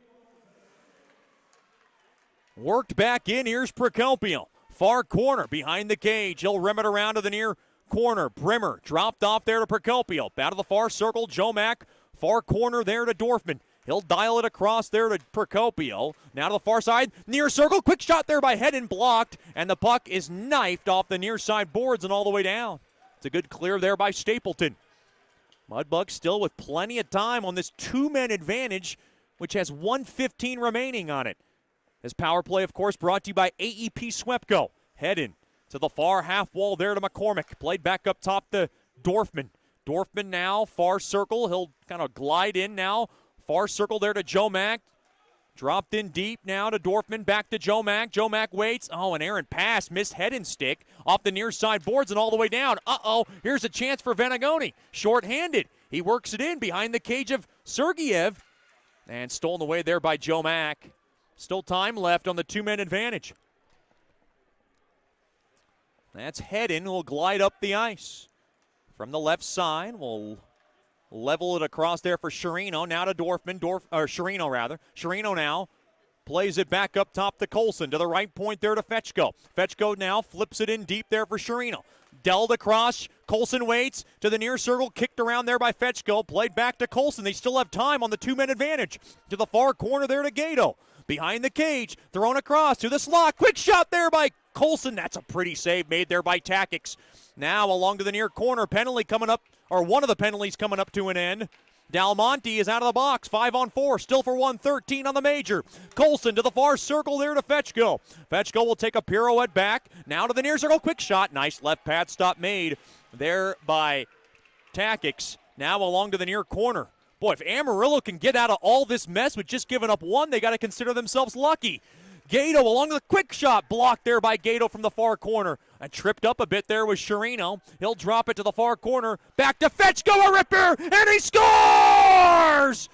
Worked back in. Here's Procopio. Far corner behind the cage. He'll rim it around to the near corner. Brimmer dropped off there to Procopio. Out of the far circle, Joe Mack. Far corner there to Dorfman. He'll dial it across there to Procopio. Now to the far side, near circle. Quick shot there by Hedden, blocked. And the puck is knifed off the near side boards and all the way down. It's a good clear there by Stapleton. Mudbugs still with plenty of time on this 2-man advantage, which has 1:15 remaining on it. This power play, of course, brought to you by AEP Swepco. Hedden to the far half wall there to McCormick. Played back up top to Dorfman. Dorfman now, far circle. He'll kind of glide in now. Far circle there to Joe Mack. Dropped in deep now to Dorfman. Back to Joe Mack. Joe Mack waits. Oh, an errant pass. Missed Hedden's stick off the near side boards and all the way down. Uh-oh, here's a chance for Venagoni. Short-handed. He works it in behind the cage of Sergeyev. And stolen away there by Joe Mack. Still time left on the 2-man advantage. That's Hedden who will glide up the ice. From the left side, we'll level it across there for Sherino. Now to Dorfman. Sherino, rather. Sherino now plays it back up top to Colson. To the right point there to Fetchko. Fetchko now flips it in deep there for Sherino. Dealt across. Colson waits to the near circle, kicked around there by Fetchko, played back to Colson. They still have time on the 2-man advantage. To the far corner there to Gato. Behind the cage, thrown across to the slot. Quick shot there by Colson. That's a pretty save made there by Takix. Now along to the near corner, penalty coming up, or one of the penalties coming up to an end. Dalmonte is out of the box, 5-on-4, still for 113 on the major. Colson to the far circle there to Fetchko. Fetchko will take a pirouette back, now to the near circle, quick shot. Nice left pad stop made there by Takix. Now along to the near corner. Boy, if Amarillo can get out of all this mess with just giving up one, they got to consider themselves lucky. Gato along the quick shot, blocked there by Gato from the far corner. And tripped up a bit there with Sherino. He'll drop it to the far corner. Back to Fetchko, a ripper, and he scores!